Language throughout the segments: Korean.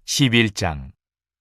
11장.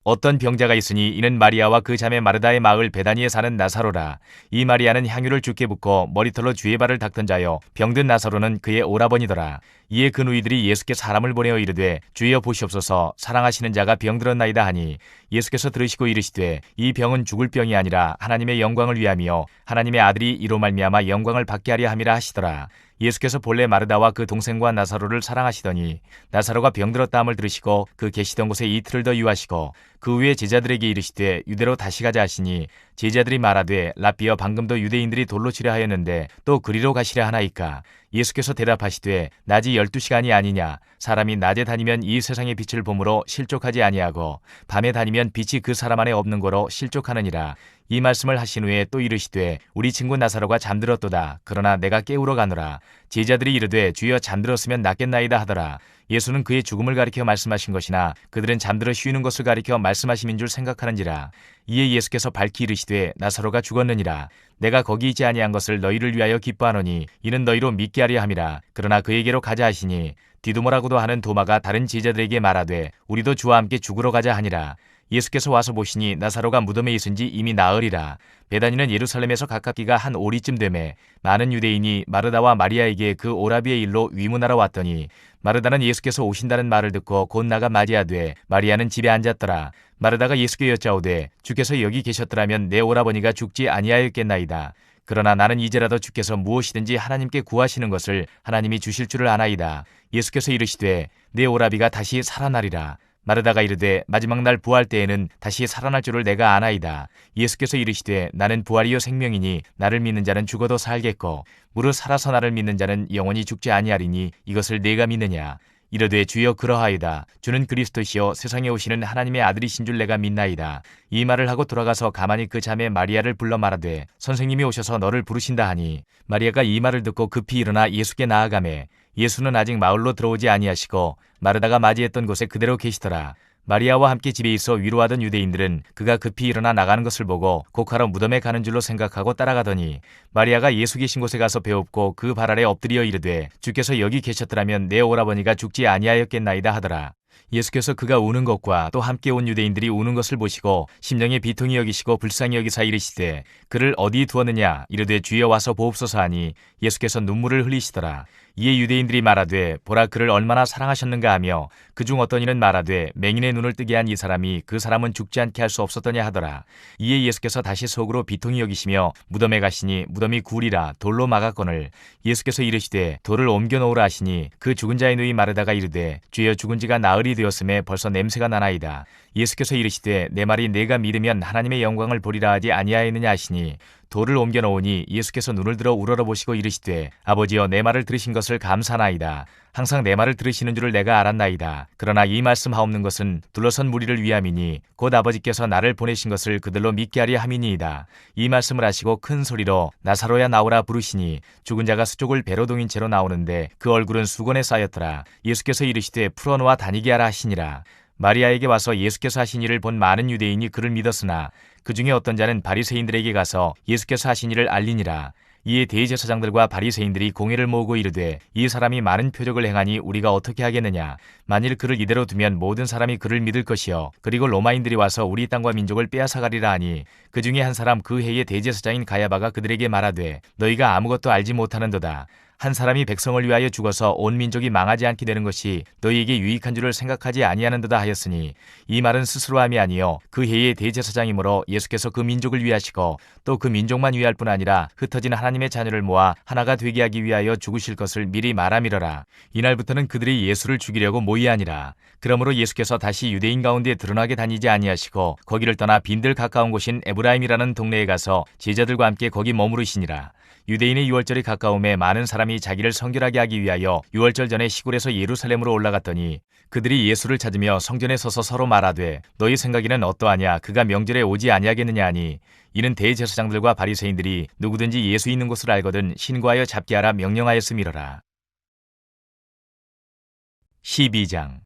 어떤 병자가 있으니 이는 마리아와 그 자매 마르다의 마을 베다니에 사는 나사로라. 이 마리아는 향유를 주께 붓고 머리털로 주의 발을 닦던 자요, 병든 나사로는 그의 오라버니더라. 이에 그 누이들이 예수께 사람을 보내어 이르되, 주여 보시옵소서, 사랑하시는 자가 병들었나이다 하니, 예수께서 들으시고 이르시되, 이 병은 죽을 병이 아니라 하나님의 영광을 위함이요 하나님의 아들이 이로 말미암아 영광을 받게 하려 함이라 하시더라. 예수께서 본래 마르다와 그 동생과 나사로를 사랑하시더니 나사로가 병들었다 함을 들으시고 그 계시던 곳에 이틀을 더 유하시고 그 후에 제자들에게 이르시되 유대로 다시 가자 하시니, 제자들이 말하되, 랍비여, 방금도 유대인들이 돌로 치려 하였는데 또 그리로 가시려 하나이까? 예수께서 대답하시되, 낮이 12시간이 아니냐? 사람이 낮에 다니면 이 세상의 빛을 보므로 실족하지 아니하고 밤에 다니면 빛이 그 사람 안에 없는 거로 실족하느니라. 이 말씀을 하신 후에 또 이르시되, 우리 친구 나사로가 잠들었도다. 그러나 내가 깨우러 가노라. 제자들이 이르되, 주여, 잠들었으면 낫겠나이다 하더라. 예수는 그의 죽음을 가리켜 말씀하신 것이나 그들은 잠들어 쉬는 것을 가리켜 말씀하심인 줄 생각하는지라. 이에 예수께서 밝히 이르시되, 나사로가 죽었느니라. 내가 거기 있지 아니한 것을 너희를 위하여 기뻐하노니 이는 너희로 믿게 하려 함이라. 그러나 그에게로 가자 하시니, 디두모라고도 하는 도마가 다른 제자들에게 말하되, 우리도 주와 함께 죽으러 가자 하니라. 예수께서 와서 보시니 나사로가 무덤에 있은지 이미 나으리라. 베다니는 예루살렘에서 가깝기가 한 오리쯤 되매 많은 유대인이 마르다와 마리아에게 그 오라비의 일로 위문하러 왔더니, 마르다는 예수께서 오신다는 말을 듣고 곧 나가 맞이하되 마리아는 집에 앉았더라. 마르다가 예수께 여짜오되, 주께서 여기 계셨더라면 내 오라버니가 죽지 아니하였겠나이다. 그러나 나는 이제라도 주께서 무엇이든지 하나님께 구하시는 것을 하나님이 주실 줄을 아나이다. 예수께서 이르시되, 내 오라비가 다시 살아나리라. 마르다가 이르되, 마지막 날 부활 때에는 다시 살아날 줄을 내가 아나이다. 예수께서 이르시되, 나는 부활이요 생명이니 나를 믿는 자는 죽어도 살겠고 무릇 살아서 나를 믿는 자는 영원히 죽지 아니하리니 이것을 내가 믿느냐? 이르되, 주여, 그러하이다. 주는 그리스도시요 세상에 오시는 하나님의 아들이신 줄 내가 믿나이다. 이 말을 하고 돌아가서 가만히 그 자매 마리아를 불러 말하되, 선생님이 오셔서 너를 부르신다 하니, 마리아가 이 말을 듣고 급히 일어나 예수께 나아가매 예수는 아직 마을로 들어오지 아니하시고 마르다가 맞이했던 곳에 그대로 계시더라. 마리아와 함께 집에 있어 위로하던 유대인들은 그가 급히 일어나 나가는 것을 보고 곡하러 무덤에 가는 줄로 생각하고 따라가더니, 마리아가 예수 계신 곳에 가서 배웁고 그 발 아래 엎드려 이르되, 주께서 여기 계셨더라면 내 오라버니가 죽지 아니하였겠나이다 하더라. 예수께서 그가 우는 것과 또 함께 온 유대인들이 우는 것을 보시고 심령에 비통히 여기시고 불쌍히 여기사 이르시되, 그를 어디 두었느냐? 이르되, 주여, 와서 보옵소서 하니 예수께서 눈물을 흘리시더라. 이에 유대인들이 말하되, 보라, 그를 얼마나 사랑하셨는가 하며 그중 어떤 이는 말하되, 맹인의 눈을 뜨게 한 이 사람이 그 사람은 죽지 않게 할 수 없었더냐 하더라. 이에 예수께서 다시 속으로 비통히 여기시며 무덤에 가시니 무덤이 굴이라 돌로 막았거늘 예수께서 이르시되, 돌을 옮겨 놓으라 하시니, 그 죽은 자의 누이 마르다가 이르되, 주여, 죽은 지가 나흘이 되었음에 벌써 냄새가 나나이다. 예수께서 이르시되, 내 말이 내가 믿으면 하나님의 영광을 보리라 하지 아니하였느냐 하시니, 돌을 옮겨 놓으니 예수께서 눈을 들어 우러러보시고 이르시되, 아버지여, 내 말을 들으신 것을 감사나이다. 항상 내 말을 들으시는 줄을 내가 알았나이다. 그러나 이 말씀하옵는 것은 둘러선 무리를 위함이니 곧 아버지께서 나를 보내신 것을 그들로 믿게 하려 함이니이다. 이 말씀을 하시고 큰 소리로 나사로야 나오라 부르시니, 죽은 자가 수족을 배로 동인 채로 나오는데 그 얼굴은 수건에 쌓였더라. 예수께서 이르시되, 풀어놓아 다니게 하라 하시니라. 마리아에게 와서 예수께서 하신 일을 본 많은 유대인이 그를 믿었으나 그 중에 어떤 자는 바리새인들에게 가서 예수께서 하신 일을 알리니라. 이에 대제사장들과 바리새인들이 공회를 모으고 이르되, 이 사람이 많은 표적을 행하니 우리가 어떻게 하겠느냐? 만일 그를 이대로 두면 모든 사람이 그를 믿을 것이요 그리고 로마인들이 와서 우리 땅과 민족을 빼앗아가리라 하니, 그 중에 한 사람, 그 해의 대제사장인 가야바가 그들에게 말하되, 너희가 아무것도 알지 못하는도다. 한 사람이 백성을 위하여 죽어서 온 민족이 망하지 않게 되는 것이 너희에게 유익한 줄을 생각하지 아니하는도다 하였으니, 이 말은 스스로 함이 아니요 그 해의 대제사장이므로 예수께서 그 민족을 위하시고 또 그 민족만 위할 뿐 아니라 흩어진 하나님의 자녀를 모아 하나가 되게 하기 위하여 죽으실 것을 미리 말함이러라. 이날부터는 그들이 예수를 죽이려고 모이하니라. 그러므로 예수께서 다시 유대인 가운데 드러나게 다니지 아니하시고 거기를 떠나 빈들 가까운 곳인 에브라임이라는 동네에 가서 제자들과 함께 거기 머무르시니라. 유대인의 유월절이 가까움에 많은 사람이 자기를 성결하게 하기 위하여 유월절 전에 시골에서 예루살렘으로 올라갔더니, 그들이 예수를 찾으며 성전에 서서 서로 말하되, 너희 생각에는 어떠하냐? 그가 명절에 오지 아니하겠느냐 하니, 이는 대제사장들과 바리새인들이 누구든지 예수 있는 곳을 알거든 신고하여 잡게 하라 명령하였음이러라. 12장.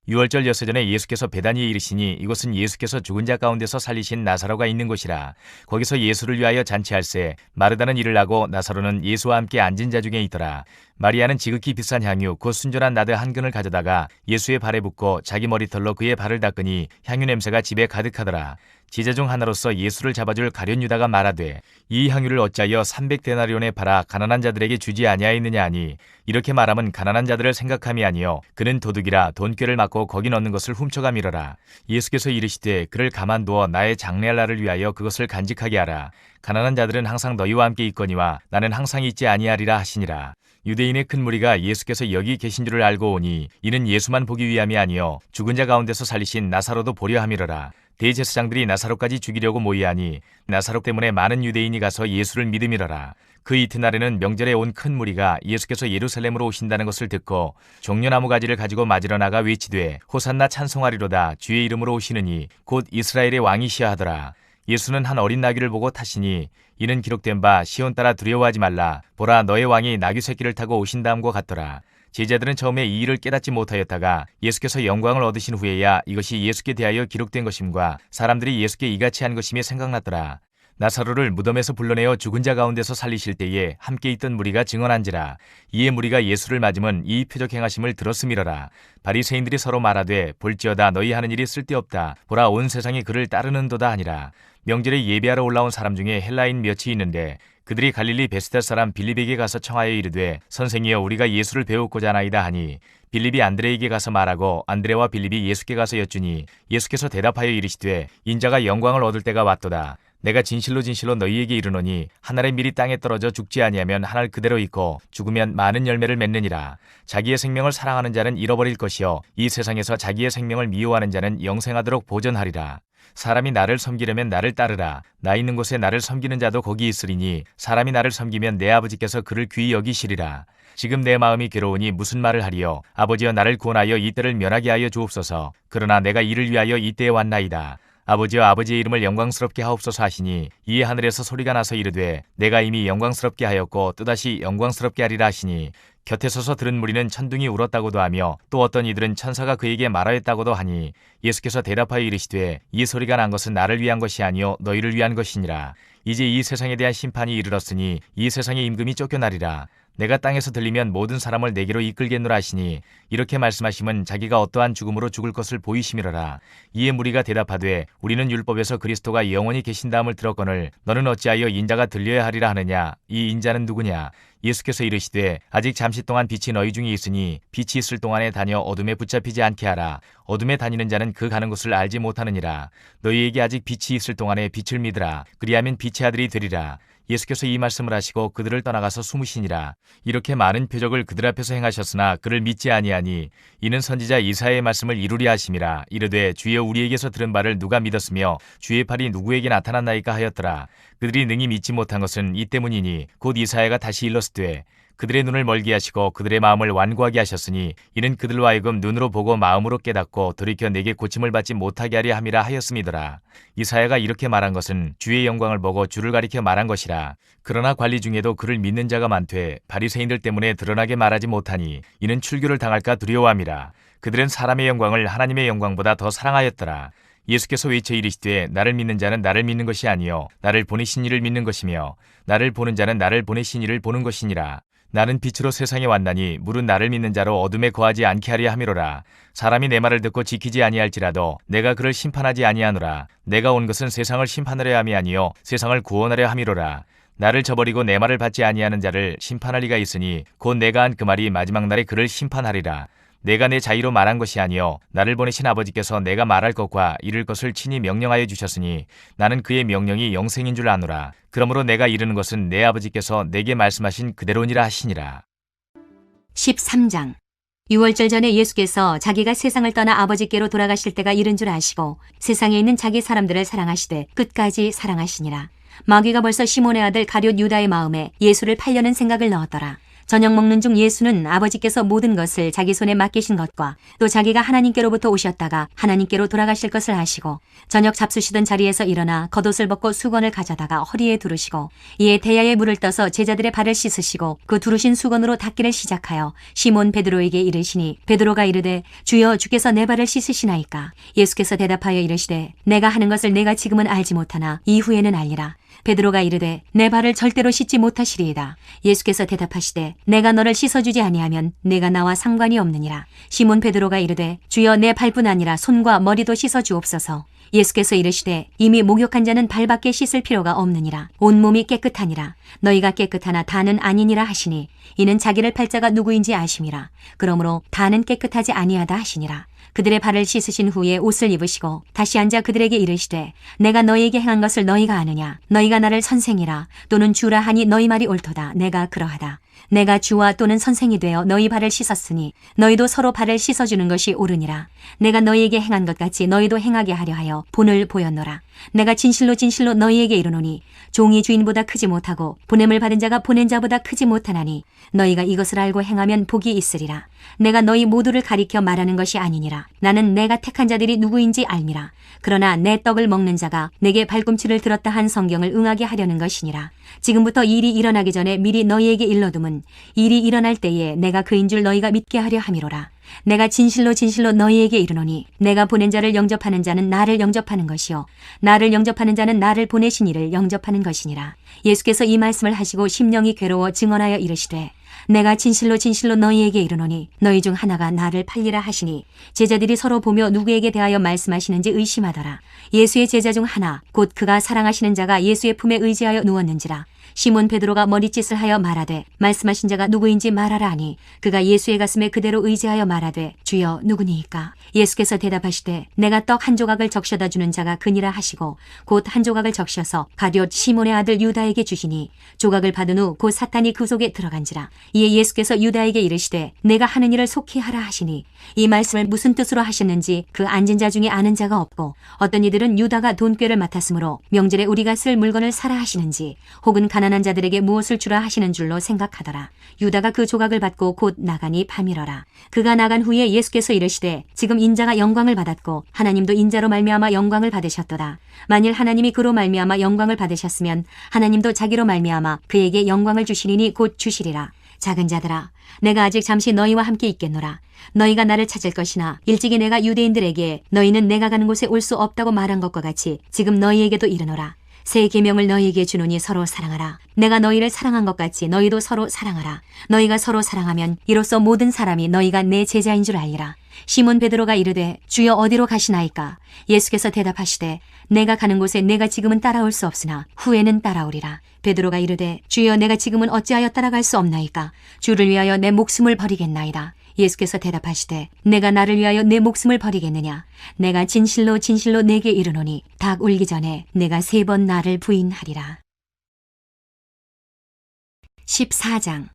유월절 여세전에 예수께서 베다니에 이르시니 이곳은 예수께서 죽은 자 가운데서 살리신 나사로가 있는 곳이라. 거기서 예수를 위하여 잔치할세 마르다는 일을 하고 나사로는 예수와 함께 앉은 자 중에 있더라. 마리아는 지극히 비싼 향유 곧 순전한 나드 한 근을 가져다가 예수의 발에 붓고 자기 머리털로 그의 발을 닦으니 향유 냄새가 집에 가득하더라. 제자 중 하나로서 예수를 잡아줄 가룟 유다가 말하되 이 향유를 어찌하여 300데나리온에 팔아 가난한 자들에게 주지 아니하였느냐 하니 이렇게 말하면 가난한 자들을 생각함이 아니요 그는 도둑이라 돈꾀를 맞고 거기 넣는 것을 훔쳐가미러라. 예수께서 이르시되 그를 가만두어 나의 장래할 날을 위하여 그것을 간직하게 하라. 가난한 자들은 항상 너희와 함께 있거니와 나는 항상 있지 아니하리라 하시니라. 유대인의 큰 무리가 예수께서 여기 계신 줄을 알고 오니 이는 예수만 보기 위함이 아니요 죽은 자 가운데서 살리신 나사로도 보려 함이러라. 대제사장들이 나사로까지 죽이려고 모이하니 나사로 때문에 많은 유대인이 가서 예수를 믿음이러라. 그 이튿날에는 명절에 온 큰 무리가 예수께서 예루살렘으로 오신다는 것을 듣고 종려나무 가지를 가지고 맞으러 나가 외치되 호산나 찬송하리로다 주의 이름으로 오시느니 곧 이스라엘의 왕이시여 하더라. 예수는 한 어린 나귀를 보고 타시니 이는 기록된 바 시온 따라 두려워하지 말라 보라 너의 왕이 나귀 새끼를 타고 오신다함과 같더라. 제자들은 처음에 이 일을 깨닫지 못하였다가 예수께서 영광을 얻으신 후에야 이것이 예수께 대하여 기록된 것임과 사람들이 예수께 이같이 한 것임이 생각났더라. 나사로를 무덤에서 불러내어 죽은 자 가운데서 살리실 때에 함께 있던 무리가 증언한지라. 이에 무리가 예수를 맞으면 이 표적 행하심을 들었음이러라. 바리새인들이 서로 말하되 볼지어다 너희 하는 일이 쓸데없다. 보라 온 세상이 그를 따르는도다 하니라. 명절에 예배하러 올라온 사람 중에 헬라인 몇이 있는데 그들이 갈릴리 베스다 사람 빌립에게 가서 청하여 이르되 선생이여 우리가 예수를 배우고자 하나이다 하니 빌립이 안드레에게 가서 말하고 안드레와 빌립이 예수께 가서 여쭈니 예수께서 대답하여 이르시되 인자가 영광을 얻을 때가 왔도다. 내가 진실로 진실로 너희에게 이르노니 한 알의 밀이 땅에 떨어져 죽지 아니하면 한 알 그대로 있고 죽으면 많은 열매를 맺느니라. 자기의 생명을 사랑하는 자는 잃어버릴 것이요 이 세상에서 자기의 생명을 미워하는 자는 영생하도록 보존하리라. 사람이 나를 섬기려면 나를 따르라. 나 있는 곳에 나를 섬기는 자도 거기 있으리니 사람이 나를 섬기면 내 아버지께서 그를 귀히 여기시리라. 지금 내 마음이 괴로우니 무슨 말을 하리요. 아버지여 나를 구원하여 이 때를 면하게 하여 주옵소서. 그러나 내가 이를 위하여 이때에 왔나이다. 아버지여 아버지의 이름을 영광스럽게 하옵소서 하시니 이에 하늘에서 소리가 나서 이르되 내가 이미 영광스럽게 하였고 또다시 영광스럽게 하리라 하시니 곁에 서서 들은 무리는 천둥이 울었다고도 하며 또 어떤 이들은 천사가 그에게 말하였다고도 하니 예수께서 대답하여 이르시되 이 소리가 난 것은 나를 위한 것이 아니요 너희를 위한 것이니라. 이제 이 세상에 대한 심판이 이르렀으니 이 세상의 임금이 쫓겨나리라. 내가 땅에서 들리면 모든 사람을 내게로 이끌겠노라 하시니 이렇게 말씀하심은 자기가 어떠한 죽음으로 죽을 것을 보이심이로라. 이에 무리가 대답하되 우리는 율법에서 그리스도가 영원히 계신다함을 들었거늘 너는 어찌하여 인자가 들려야 하리라 하느냐. 이 인자는 누구냐. 예수께서 이르시되 아직 잠시 동안 빛이 너희 중에 있으니 빛이 있을 동안에 다녀 어둠에 붙잡히지 않게 하라. 어둠에 다니는 자는 그 가는 곳을 알지 못하느니라. 너희에게 아직 빛이 있을 동안에 빛을 믿으라. 그리하면 빛의 아들이 되리라. 예수께서 이 말씀을 하시고 그들을 떠나가서 숨으시니라. 이렇게 많은 표적을 그들 앞에서 행하셨으나 그를 믿지 아니하니 이는 선지자 이사야의 말씀을 이루려 하심이라. 이르되 주여 우리에게서 들은 바를 누가 믿었으며 주의 팔이 누구에게 나타났나이까 하였더라. 그들이 능히 믿지 못한 것은 이 때문이니 곧 이사야가 다시 일렀으되 그들의 눈을 멀게 하시고 그들의 마음을 완고하게 하셨으니 이는 그들로 하여금 눈으로 보고 마음으로 깨닫고 돌이켜 내게 고침을 받지 못하게 하려 함이라 하였음이더라. 이사야가 이렇게 말한 것은 주의 영광을 보고 주를 가리켜 말한 것이라. 그러나 관리 중에도 그를 믿는 자가 많되 바리새인들 때문에 드러나게 말하지 못하니 이는 출교를 당할까 두려워함이라. 그들은 사람의 영광을 하나님의 영광보다 더 사랑하였더라. 예수께서 외쳐 이르시되 나를 믿는 자는 나를 믿는 것이 아니요 나를 보내신 이를 믿는 것이며 나를 보는 자는 나를 보내신 이를 보는 것이니라. 나는 빛으로 세상에 왔나니 물은 나를 믿는 자로 어둠에 거하지 않게 하려 함이로라. 사람이 내 말을 듣고 지키지 아니할지라도 내가 그를 심판하지 아니하노라. 내가 온 것은 세상을 심판하려 함이 아니요 세상을 구원하려 함이로라. 나를 저버리고 내 말을 받지 아니하는 자를 심판할 리가 있으니 곧 내가 한 그 말이 마지막 날에 그를 심판하리라. 내가 내 자의로 말한 것이 아니요 나를 보내신 아버지께서 내가 말할 것과 이룰 것을 친히 명령하여 주셨으니 나는 그의 명령이 영생인 줄 아노라. 그러므로 내가 이르는 것은 내 아버지께서 내게 말씀하신 그대로니라 하시니라. 13장. 유월절 전에 예수께서 자기가 세상을 떠나 아버지께로 돌아가실 때가 이른 줄 아시고 세상에 있는 자기 사람들을 사랑하시되 끝까지 사랑하시니라. 마귀가 벌써 시몬의 아들 가룟 유다의 마음에 예수를 팔려는 생각을 넣었더라. 저녁 먹는 중 예수는 아버지께서 모든 것을 자기 손에 맡기신 것과 또 자기가 하나님께로부터 오셨다가 하나님께로 돌아가실 것을 아시고 저녁 잡수시던 자리에서 일어나 겉옷을 벗고 수건을 가져다가 허리에 두르시고 이에 대야에 물을 떠서 제자들의 발을 씻으시고 그 두르신 수건으로 닦기를 시작하여 시몬 베드로에게 이르시니 베드로가 이르되 주여 주께서 내 발을 씻으시나이까. 예수께서 대답하여 이르시되 내가 하는 것을 내가 지금은 알지 못하나 이후에는 알리라. 베드로가 이르되 내 발을 절대로 씻지 못하시리이다. 예수께서 대답하시되 내가 너를 씻어주지 아니하면 내가 나와 상관이 없느니라. 시몬 베드로가 이르되 주여 내 발뿐 아니라 손과 머리도 씻어주옵소서. 예수께서 이르시되 이미 목욕한 자는 발밖에 씻을 필요가 없느니라. 온몸이 깨끗하니라. 너희가 깨끗하나 다는 아니니라 하시니 이는 자기를 팔 자가 누구인지 아심이라. 그러므로 다는 깨끗하지 아니하다 하시니라. 그들의 발을 씻으신 후에 옷을 입으시고 다시 앉아 그들에게 이르시되 내가 너희에게 행한 것을 너희가 아느냐. 너희가 나를 선생이라 또는 주라 하니 너희 말이 옳도다. 내가 그러하다. 내가 주와 또는 선생이 되어 너희 발을 씻었으니 너희도 서로 발을 씻어주는 것이 옳으니라. 내가 너희에게 행한 것 같이 너희도 행하게 하려 하여 본을 보였노라. 내가 진실로 진실로 너희에게 이르노니 종이 주인보다 크지 못하고 보냄을 받은 자가 보낸 자보다 크지 못하나니 너희가 이것을 알고 행하면 복이 있으리라. 내가 너희 모두를 가리켜 말하는 것이 아니니라. 나는 내가 택한 자들이 누구인지 알미라. 그러나 내 떡을 먹는 자가 내게 발꿈치를 들었다 한 성경을 응하게 하려는 것이니라. 지금부터 일이 일어나기 전에 미리 너희에게 일러둠은 일이 일어날 때에 내가 그인 줄 너희가 믿게 하려 함이로라. 내가 진실로 진실로 너희에게 이르노니 내가 보낸 자를 영접하는 자는 나를 영접하는 것이요 나를 영접하는 자는 나를 보내신 이를 영접하는 것이니라. 예수께서 이 말씀을 하시고 심령이 괴로워 증언하여 이르시되 내가 진실로 진실로 너희에게 이르노니 너희 중 하나가 나를 팔리라 하시니 제자들이 서로 보며 누구에게 대하여 말씀하시는지 의심하더라. 예수의 제자 중 하나 곧 그가 사랑하시는 자가 예수의 품에 의지하여 누웠는지라. 시몬 베드로가 머리짓을 하여 말하되 말씀하신 자가 누구인지 말하라 하니 그가 예수의 가슴에 그대로 의지하여 말하되 주여 누구니이까. 예수께서 대답하시되 내가 떡 한 조각을 적셔다 주는 자가 그니라 하시고 곧 한 조각을 적셔서 가룟 시몬의 아들 유다에게 주시니 조각을 받은 후 곧 사탄이 그 속에 들어간지라. 이에 예수께서 유다에게 이르시되 내가 하는 일을 속히 하라 하시니 이 말씀을 무슨 뜻으로 하셨는지 그 앉은 자 중에 아는 자가 없고 어떤 이들은 유다가 돈꾀를 맡았으므로 명절에 우리가 쓸 물건을 사라 하시는지 혹은 가난한 자들에게 무엇을 주라 하시는 줄로 생각하더라. 유다가 그 조각을 받고 곧 나가니 밤이러라. 그가 나간 후에 예수께서 이르시되 지금 인자가 영광을 받았고 하나님도 인자로 말미암아 영광을 받으셨도다. 만일 하나님이 그로 말미암아 영광을 받으셨으면 하나님도 자기로 말미암아 그에게 영광을 주시리니 곧 주시리라. 작은 자들아 내가 아직 잠시 너희와 함께 있겠노라. 너희가 나를 찾을 것이나 일찍이 내가 유대인들에게 너희는 내가 가는 곳에 올 수 없다고 말한 것과 같이 지금 너희에게도 이르노라. 새 계명을 너희에게 주노니 서로 사랑하라. 내가 너희를 사랑한 것 같이 너희도 서로 사랑하라. 너희가 서로 사랑하면 이로써 모든 사람이 너희가 내 제자인 줄 알리라. 시몬 베드로가 이르되 주여 어디로 가시나이까. 예수께서 대답하시되 내가 가는 곳에 내가 지금은 따라올 수 없으나 후에는 따라오리라. 베드로가 이르되 주여 내가 지금은 어찌하여 따라갈 수 없나이까. 주를 위하여 내 목숨을 버리겠나이다. 예수께서 대답하시되 내가 나를 위하여 내 목숨을 버리겠느냐. 내가 진실로 진실로 내게 이르노니 닭 울기 전에 내가 3번 나를 부인하리라. 14장.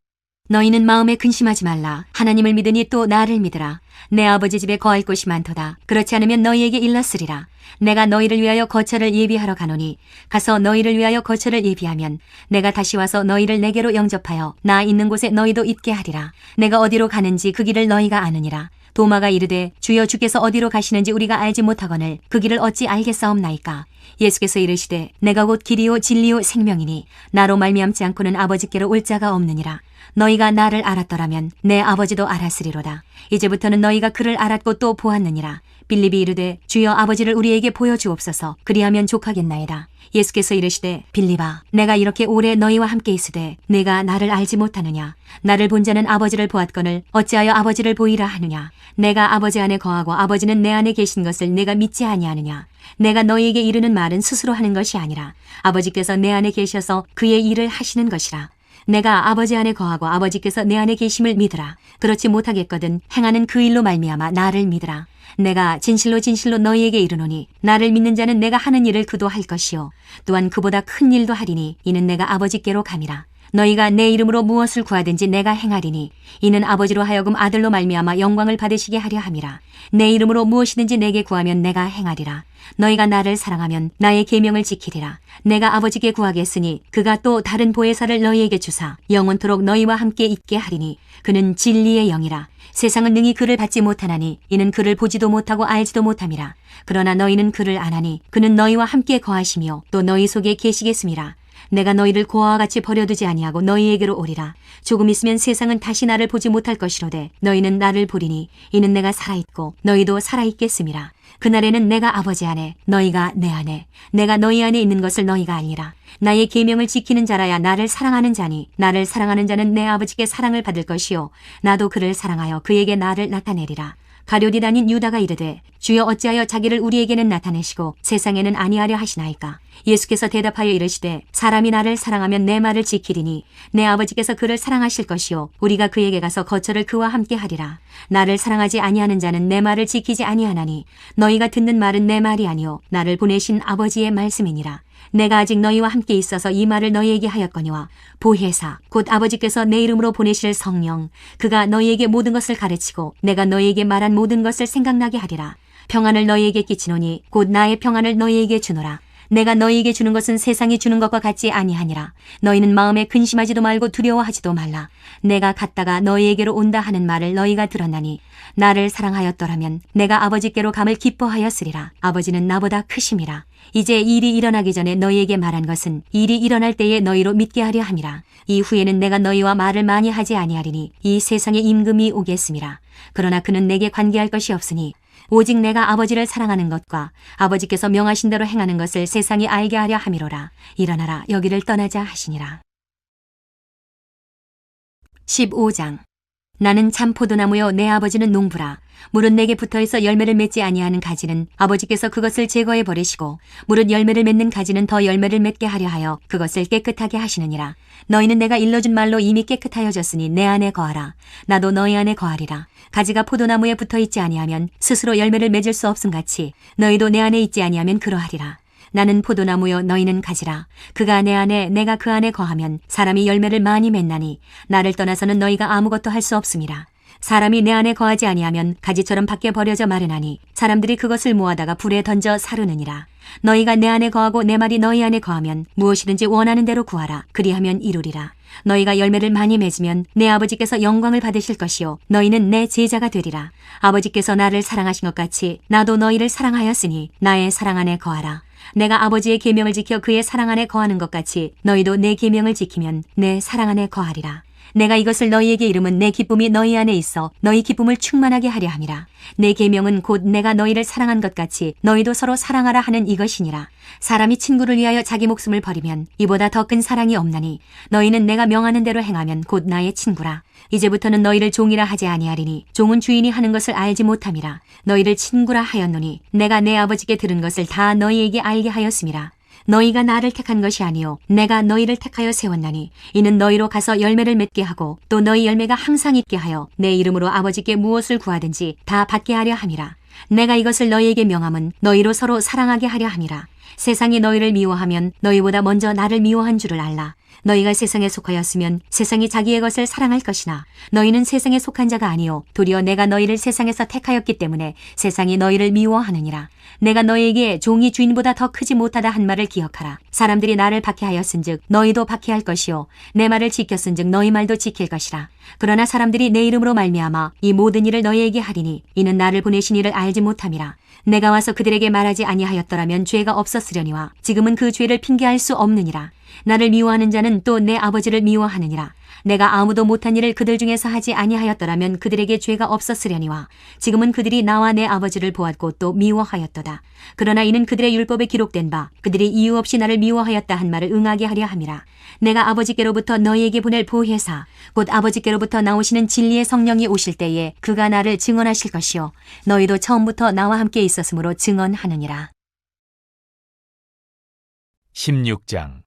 너희는 마음에 근심하지 말라. 하나님을 믿으니 또 나를 믿으라. 내 아버지 집에 거할 곳이 많도다. 그렇지 않으면 너희에게 일렀으리라. 내가 너희를 위하여 거처를 예비하러 가노니 가서 너희를 위하여 거처를 예비하면 내가 다시 와서 너희를 내게로 영접하여 나 있는 곳에 너희도 있게 하리라. 내가 어디로 가는지 그 길을 너희가 아느니라. 도마가 이르되 주여 주께서 어디로 가시는지 우리가 알지 못하거늘 그 길을 어찌 알겠사옵나이까. 예수께서 이르시되 내가 곧 길이요 진리요 생명이니 나로 말미암지 않고는 아버지께로 올 자가 없느니라. 너희가 나를 알았더라면 내 아버지도 알았으리로다. 이제부터는 너희가 그를 알았고 또 보았느니라. 빌립이 이르되 주여 아버지를 우리에게 보여주옵소서. 그리하면 족하겠나이다. 예수께서 이르시되 빌립아 내가 이렇게 오래 너희와 함께 있으되 내가 나를 알지 못하느냐. 나를 본 자는 아버지를 보았거늘 어찌하여 아버지를 보이라 하느냐. 내가 아버지 안에 거하고 아버지는 내 안에 계신 것을 내가 믿지 아니하느냐. 내가 너희에게 이르는 말은 스스로 하는 것이 아니라 아버지께서 내 안에 계셔서 그의 일을 하시는 것이라. 내가 아버지 안에 거하고 아버지께서 내 안에 계심을 믿으라. 그렇지 못하겠거든 행하는 그 일로 말미암아 나를 믿으라. 내가 진실로 진실로 너희에게 이르노니 나를 믿는 자는 내가 하는 일을 그도 할 것이요 또한 그보다 큰 일도 하리니 이는 내가 아버지께로 감이라. 너희가 내 이름으로 무엇을 구하든지 내가 행하리니 이는 아버지로 하여금 아들로 말미암아 영광을 받으시게 하려 함이라. 내 이름으로 무엇이든지 내게 구하면 내가 행하리라. 너희가 나를 사랑하면 나의 계명을 지키리라. 내가 아버지께 구하겠으니 그가 또 다른 보혜사를 너희에게 주사 영원토록 너희와 함께 있게 하리니 그는 진리의 영이라. 세상은 능히 그를 받지 못하나니 이는 그를 보지도 못하고 알지도 못함이라. 그러나 너희는 그를 아나니 그는 너희와 함께 거하시며 또 너희 속에 계시겠음이라. 내가 너희를 고아와 같이 버려두지 아니하고 너희에게로 오리라. 조금 있으면 세상은 다시 나를 보지 못할 것이로되 너희는 나를 보리니 이는 내가 살아있고 너희도 살아있겠음이라. 그날에는 내가 아버지 안에 너희가 내 안에 내가 너희 안에 있는 것을 너희가 알리라. 나의 계명을 지키는 자라야 나를 사랑하는 자니 나를 사랑하는 자는 내 아버지께 사랑을 받을 것이요 나도 그를 사랑하여 그에게 나를 나타내리라. 가룟이 다닌 유다가 이르되 주여 어찌하여 자기를 우리에게는 나타내시고 세상에는 아니하려 하시나이까. 예수께서 대답하여 이르시되 사람이 나를 사랑하면 내 말을 지키리니 내 아버지께서 그를 사랑하실 것이요 우리가 그에게 가서 거처를 그와 함께 하리라. 나를 사랑하지 아니하는 자는 내 말을 지키지 아니하나니 너희가 듣는 말은 내 말이 아니요 나를 보내신 아버지의 말씀이니라. 내가 아직 너희와 함께 있어서 이 말을 너희에게 하였거니와 보혜사 곧 아버지께서 내 이름으로 보내실 성령 그가 너희에게 모든 것을 가르치고 내가 너희에게 말한 모든 것을 생각나게 하리라. 평안을 너희에게 끼치노니 곧 나의 평안을 너희에게 주노라. 내가 너희에게 주는 것은 세상이 주는 것과 같지 아니하니라. 너희는 마음에 근심하지도 말고 두려워하지도 말라. 내가 갔다가 너희에게로 온다 하는 말을 너희가 들었나니 나를 사랑하였더라면 내가 아버지께로 감을 기뻐하였으리라. 아버지는 나보다 크심이라. 이제 일이 일어나기 전에 너희에게 말한 것은 일이 일어날 때에 너희로 믿게 하려 함이라. 이후에는 내가 너희와 말을 많이 하지 아니하리니 이 세상에 임금이 오겠음이라. 그러나 그는 내게 관계할 것이 없으니 오직 내가 아버지를 사랑하는 것과 아버지께서 명하신 대로 행하는 것을 세상이 알게 하려 함이로라. 일어나라 여기를 떠나자 하시니라. 15장. 나는 참 포도나무요 내 아버지는 농부라. 무릇 내게 붙어있어 열매를 맺지 아니하는 가지는 아버지께서 그것을 제거해 버리시고 무릇 열매를 맺는 가지는 더 열매를 맺게 하려 하여 그것을 깨끗하게 하시느니라. 너희는 내가 일러준 말로 이미 깨끗하여졌으니 내 안에 거하라. 나도 너희 안에 거하리라. 가지가 포도나무에 붙어있지 아니하면 스스로 열매를 맺을 수 없음같이 너희도 내 안에 있지 아니하면 그러하리라. 나는 포도나무요 너희는 가지라. 그가 내 안에 내가 그 안에 거하면 사람이 열매를 많이 맺나니 나를 떠나서는 너희가 아무것도 할 수 없음이라. 사람이 내 안에 거하지 아니하면 가지처럼 밖에 버려져 마르나니 사람들이 그것을 모아다가 불에 던져 사르느니라. 너희가 내 안에 거하고 내 말이 너희 안에 거하면 무엇이든지 원하는 대로 구하라. 그리하면 이루리라. 너희가 열매를 많이 맺으면 내 아버지께서 영광을 받으실 것이요 너희는 내 제자가 되리라. 아버지께서 나를 사랑하신 것 같이 나도 너희를 사랑하였으니 나의 사랑 안에 거하라. 내가 아버지의 계명을 지켜 그의 사랑 안에 거하는 것 같이 너희도 내 계명을 지키면 내 사랑 안에 거하리라. 내가 이것을 너희에게 이름은 내 기쁨이 너희 안에 있어 너희 기쁨을 충만하게 하려 함이라. 내 계명은 곧 내가 너희를 사랑한 것 같이 너희도 서로 사랑하라 하는 이것이니라. 사람이 친구를 위하여 자기 목숨을 버리면 이보다 더 큰 사랑이 없나니 너희는 내가 명하는 대로 행하면 곧 나의 친구라. 이제부터는 너희를 종이라 하지 아니하리니 종은 주인이 하는 것을 알지 못함이라. 너희를 친구라 하였노니 내가 내 아버지께 들은 것을 다 너희에게 알게 하였음이라. 너희가 나를 택한 것이 아니요 내가 너희를 택하여 세웠나니 이는 너희로 가서 열매를 맺게 하고 또 너희 열매가 항상 있게 하여 내 이름으로 아버지께 무엇을 구하든지 다 받게 하려 함이라. 내가 이것을 너희에게 명함은 너희로 서로 사랑하게 하려 함이라. 세상이 너희를 미워하면 너희보다 먼저 나를 미워한 줄을 알라. 너희가 세상에 속하였으면 세상이 자기의 것을 사랑할 것이나 너희는 세상에 속한 자가 아니요 도리어 내가 너희를 세상에서 택하였기 때문에 세상이 너희를 미워하느니라. 내가 너희에게 종이 주인보다 더 크지 못하다 한 말을 기억하라. 사람들이 나를 박해하였은즉 너희도 박해할 것이요 내 말을 지켰은즉 너희 말도 지킬 것이라. 그러나 사람들이 내 이름으로 말미암아 이 모든 일을 너희에게 하리니 이는 나를 보내신 이를 알지 못함이라. 내가 와서 그들에게 말하지 아니하였더라면 죄가 없었으려니와 지금은 그 죄를 핑계할 수 없느니라. 나를 미워하는 자는 또 내 아버지를 미워하느니라. 내가 아무도 못한 일을 그들 중에서 하지 아니하였더라면 그들에게 죄가 없었으려니와 지금은 그들이 나와 내 아버지를 보았고 또 미워하였도다. 그러나 이는 그들의 율법에 기록된 바 그들이 이유 없이 나를 미워하였다 한 말을 응하게 하려 함이라. 내가 아버지께로부터 너희에게 보낼 보혜사 곧 아버지께로부터 나오시는 진리의 성령이 오실 때에 그가 나를 증언하실 것이요 너희도 처음부터 나와 함께 있었으므로 증언하느니라. 16장.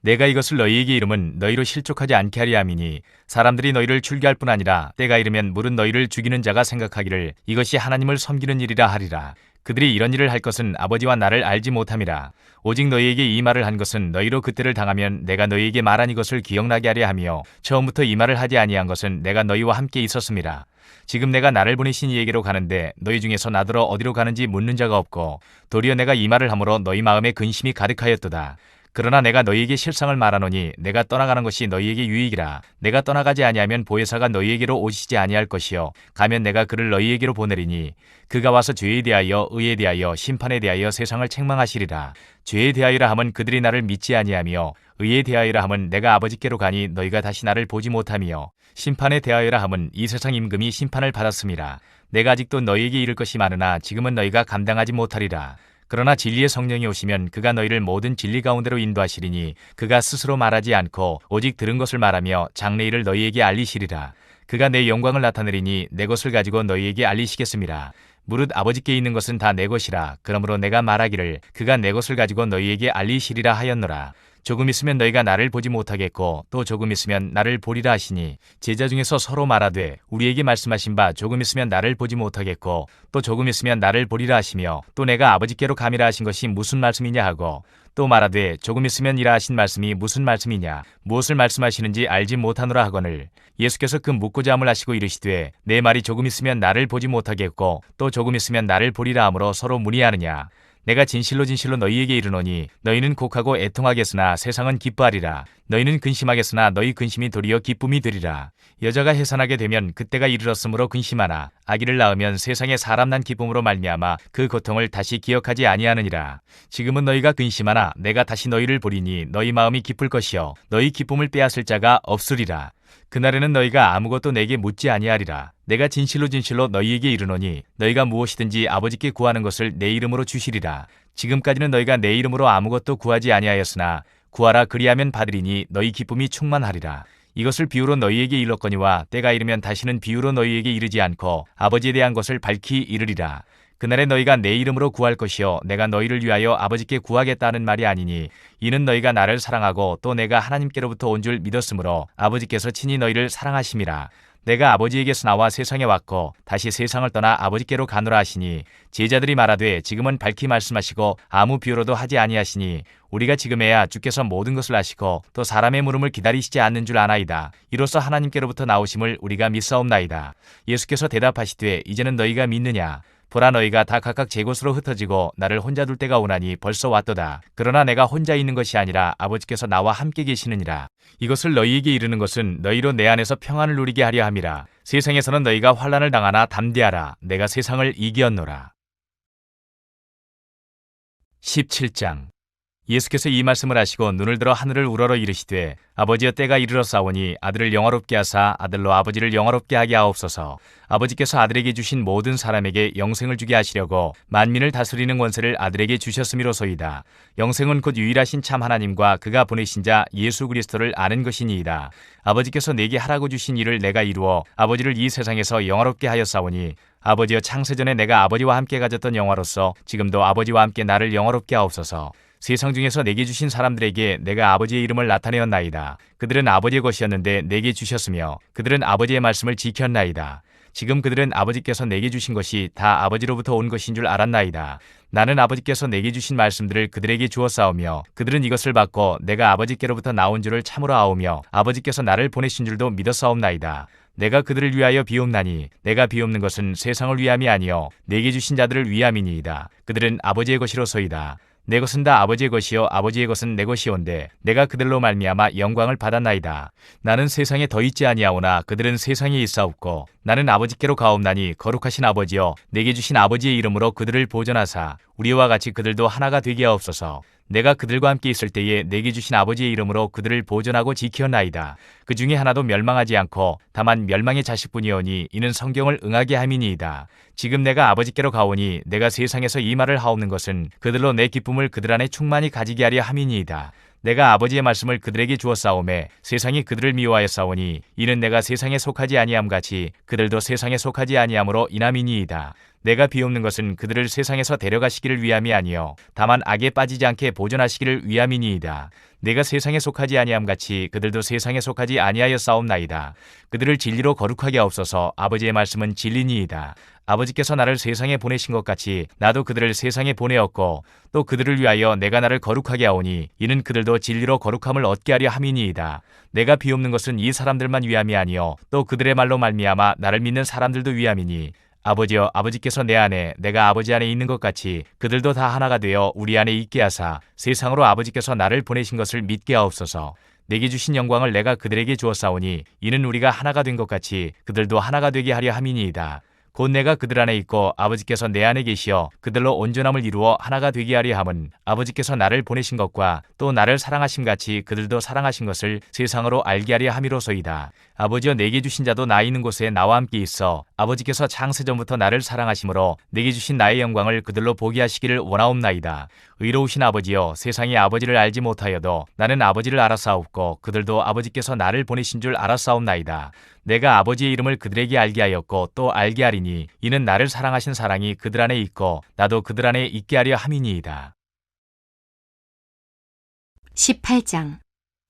내가 이것을 너희에게 이름은 너희로 실족하지 않게 하려 함이니 사람들이 너희를 출교할 뿐 아니라 때가 이르면 무릇 너희를 죽이는 자가 생각하기를 이것이 하나님을 섬기는 일이라 하리라. 그들이 이런 일을 할 것은 아버지와 나를 알지 못함이라. 오직 너희에게 이 말을 한 것은 너희로 그때를 당하면 내가 너희에게 말한 이것을 기억나게 하려 하며 처음부터 이 말을 하지 아니한 것은 내가 너희와 함께 있었음이라. 지금 내가 나를 보내신 이에게로 가는데 너희 중에서 나더러 어디로 가는지 묻는 자가 없고 도리어 내가 이 말을 함으로 너희 마음에 근심이 가득하였도다. 그러나 내가 너희에게 실상을 말하노니 내가 떠나가는 것이 너희에게 유익이라. 내가 떠나가지 아니하면 보혜사가 너희에게로 오시지 아니할 것이요 가면 내가 그를 너희에게로 보내리니 그가 와서 죄에 대하여 의에 대하여 심판에 대하여 세상을 책망하시리라. 죄에 대하여라 함은 그들이 나를 믿지 아니하며 의에 대하여라 함은 내가 아버지께로 가니 너희가 다시 나를 보지 못하며 심판에 대하여라 함은 이 세상 임금이 심판을 받았음이라. 내가 아직도 너희에게 이를 것이 많으나 지금은 너희가 감당하지 못하리라. 그러나 진리의 성령이 오시면 그가 너희를 모든 진리 가운데로 인도하시리니 그가 스스로 말하지 않고 오직 들은 것을 말하며 장래일을 너희에게 알리시리라. 그가 내 영광을 나타내리니 내 것을 가지고 너희에게 알리시겠습니다. 무릇 아버지께 있는 것은 다 내 것이라. 그러므로 내가 말하기를 그가 내 것을 가지고 너희에게 알리시리라 하였노라. 조금 있으면 너희가 나를 보지 못하겠고 또 조금 있으면 나를 보리라 하시니 제자 중에서 서로 말하되 우리에게 말씀하신 바 조금 있으면 나를 보지 못하겠고 또 조금 있으면 나를 보리라 하시며 또 내가 아버지께로 감이라 하신 것이 무슨 말씀이냐 하고 또 말하되 조금 있으면 이라 하신 말씀이 무슨 말씀이냐 무엇을 말씀하시는지 알지 못하노라 하거늘 예수께서 그 묻고자 함을 하시고 이르시되 내 말이 조금 있으면 나를 보지 못하겠고 또 조금 있으면 나를 보리라 하므로 서로 문의하느냐. 내가 진실로 진실로 너희에게 이르노니 너희는 곡하고 애통하겠으나 세상은 기뻐하리라. 너희는 근심하겠으나 너희 근심이 도리어 기쁨이 되리라. 여자가 해산하게 되면 그때가 이르렀으므로 근심하나 아기를 낳으면 세상에 사람 난 기쁨으로 말미암아 그 고통을 다시 기억하지 아니하느니라. 지금은 너희가 근심하나 내가 다시 너희를 보리니 너희 마음이 기쁠 것이요 너희 기쁨을 빼앗을 자가 없으리라. 그날에는 너희가 아무것도 내게 묻지 아니하리라. 내가 진실로 진실로 너희에게 이르노니 너희가 무엇이든지 아버지께 구하는 것을 내 이름으로 주시리라. 지금까지는 너희가 내 이름으로 아무것도 구하지 아니하였으나 구하라 그리하면 받으리니 너희 기쁨이 충만하리라. 이것을 비유로 너희에게 일렀거니와 때가 이르면 다시는 비유로 너희에게 이르지 않고 아버지에 대한 것을 밝히 이르리라. 그날에 너희가 내 이름으로 구할 것이요 내가 너희를 위하여 아버지께 구하겠다는 말이 아니니 이는 너희가 나를 사랑하고 또 내가 하나님께로부터 온 줄 믿었으므로 아버지께서 친히 너희를 사랑하심이라. 내가 아버지에게서 나와 세상에 왔고 다시 세상을 떠나 아버지께로 가노라 하시니 제자들이 말하되 지금은 밝히 말씀하시고 아무 비유로도 하지 아니하시니 우리가 지금에야 주께서 모든 것을 아시고 또 사람의 물음을 기다리시지 않는 줄 아나이다. 이로써 하나님께로부터 나오심을 우리가 믿사옵나이다. 예수께서 대답하시되 이제는 너희가 믿느냐. 보라 너희가 다 각각 제 곳으로 흩어지고 나를 혼자 둘 때가 오나니 벌써 왔도다. 그러나 내가 혼자 있는 것이 아니라 아버지께서 나와 함께 계시느니라. 이것을 너희에게 이르는 것은 너희로 내 안에서 평안을 누리게 하려 함이라. 세상에서는 너희가 환난을 당하나 담대하라. 내가 세상을 이기었노라. 17장. 예수께서 이 말씀을 하시고 눈을 들어 하늘을 우러러 이르시되 아버지여 때가 이르렀사오니 아들을 영화롭게 하사 아들로 아버지를 영화롭게 하게 하옵소서. 아버지께서 아들에게 주신 모든 사람에게 영생을 주게 하시려고 만민을 다스리는 권세를 아들에게 주셨음이로소이다. 영생은 곧 유일하신 참 하나님과 그가 보내신 자 예수 그리스도를 아는 것이니이다. 아버지께서 내게 하라고 주신 일을 내가 이루어 아버지를 이 세상에서 영화롭게 하였사오니 아버지여 창세전에 내가 아버지와 함께 가졌던 영화로서 지금도 아버지와 함께 나를 영화롭게 하옵소서. 세상 중에서 내게 주신 사람들에게 내가 아버지의 이름을 나타내었나이다. 그들은 아버지의 것이었는데 내게 주셨으며 그들은 아버지의 말씀을 지켰나이다. 지금 그들은 아버지께서 내게 주신 것이 다 아버지로부터 온 것인 줄 알았나이다. 나는 아버지께서 내게 주신 말씀들을 그들에게 주었사오며 그들은 이것을 받고 내가 아버지께로부터 나온 줄을 참으로 아오며 아버지께서 나를 보내신 줄도 믿었사옵나이다. 내가 그들을 위하여 비옵나니 내가 비옵는 것은 세상을 위함이 아니요 내게 주신 자들을 위함이니이다. 그들은 아버지의 것이로소이다. 내 것은 다 아버지의 것이요 아버지의 것은 내 것이온데 내가 그들로 말미암아 영광을 받았나이다. 나는 세상에 더 있지 아니하오나 그들은 세상에 있사옵고 나는 아버지께로 가옵나니 거룩하신 아버지여 내게 주신 아버지의 이름으로 그들을 보존하사 우리와 같이 그들도 하나가 되게 하옵소서. 내가 그들과 함께 있을 때에 내게 주신 아버지의 이름으로 그들을 보존하고 지켰나이다. 그 중에 하나도 멸망하지 않고 다만 멸망의 자식뿐이오니 이는 성경을 응하게 함이니이다. 지금 내가 아버지께로 가오니 내가 세상에서 이 말을 하옵는 것은 그들로 내 기쁨을 그들 안에 충만히 가지게 하려 함이니이다. 내가 아버지의 말씀을 그들에게 주었사오매 세상이 그들을 미워하였사오니 이는 내가 세상에 속하지 아니함 같이 그들도 세상에 속하지 아니함으로 인함이니이다. 내가 비옵는 것은 그들을 세상에서 데려가시기를 위함이 아니요 다만 악에 빠지지 않게 보존하시기를 위함이니이다. 내가 세상에 속하지 아니함 같이 그들도 세상에 속하지 아니하여 싸움나이다. 그들을 진리로 거룩하게 하옵소서. 아버지의 말씀은 진리니이다. 아버지께서 나를 세상에 보내신 것 같이 나도 그들을 세상에 보내었고 또 그들을 위하여 내가 나를 거룩하게 하오니 이는 그들도 진리로 거룩함을 얻게 하려 함이니이다. 내가 비옵는 것은 이 사람들만 위함이 아니요 또 그들의 말로 말미암아 나를 믿는 사람들도 위함이니 아버지여, 아버지께서 내 안에 내가 아버지 안에 있는 것 같이 그들도 다 하나가 되어 우리 안에 있게 하사 세상으로 아버지께서 나를 보내신 것을 믿게 하옵소서. 내게 주신 영광을 내가 그들에게 주었사오니 이는 우리가 하나가 된 것 같이 그들도 하나가 되게 하려 함이니이다. 곧 내가 그들 안에 있고 아버지께서 내 안에 계시어 그들로 온전함을 이루어 하나가 되게 하려 함은 아버지께서 나를 보내신 것과 또 나를 사랑하심 같이 그들도 사랑하신 것을 세상으로 알게 하려 함이로소이다. 아버지여, 내게 주신 자도 나 있는 곳에 나와 함께 있어 아버지께서 창세전부터 나를 사랑하심으로 내게 주신 나의 영광을 그들로 보게 하시기를 원하옵나이다. 의로우신 아버지여, 세상이 아버지를 알지 못하여도 나는 아버지를 알았사옵고 그들도 아버지께서 나를 보내신 줄 알았사옵나이다. 내가 아버지의 이름을 그들에게 알게 하였고 또 알게 하리니 이는 나를 사랑하신 사랑이 그들 안에 있고 나도 그들 안에 있게 하려 함이니이다. 18장.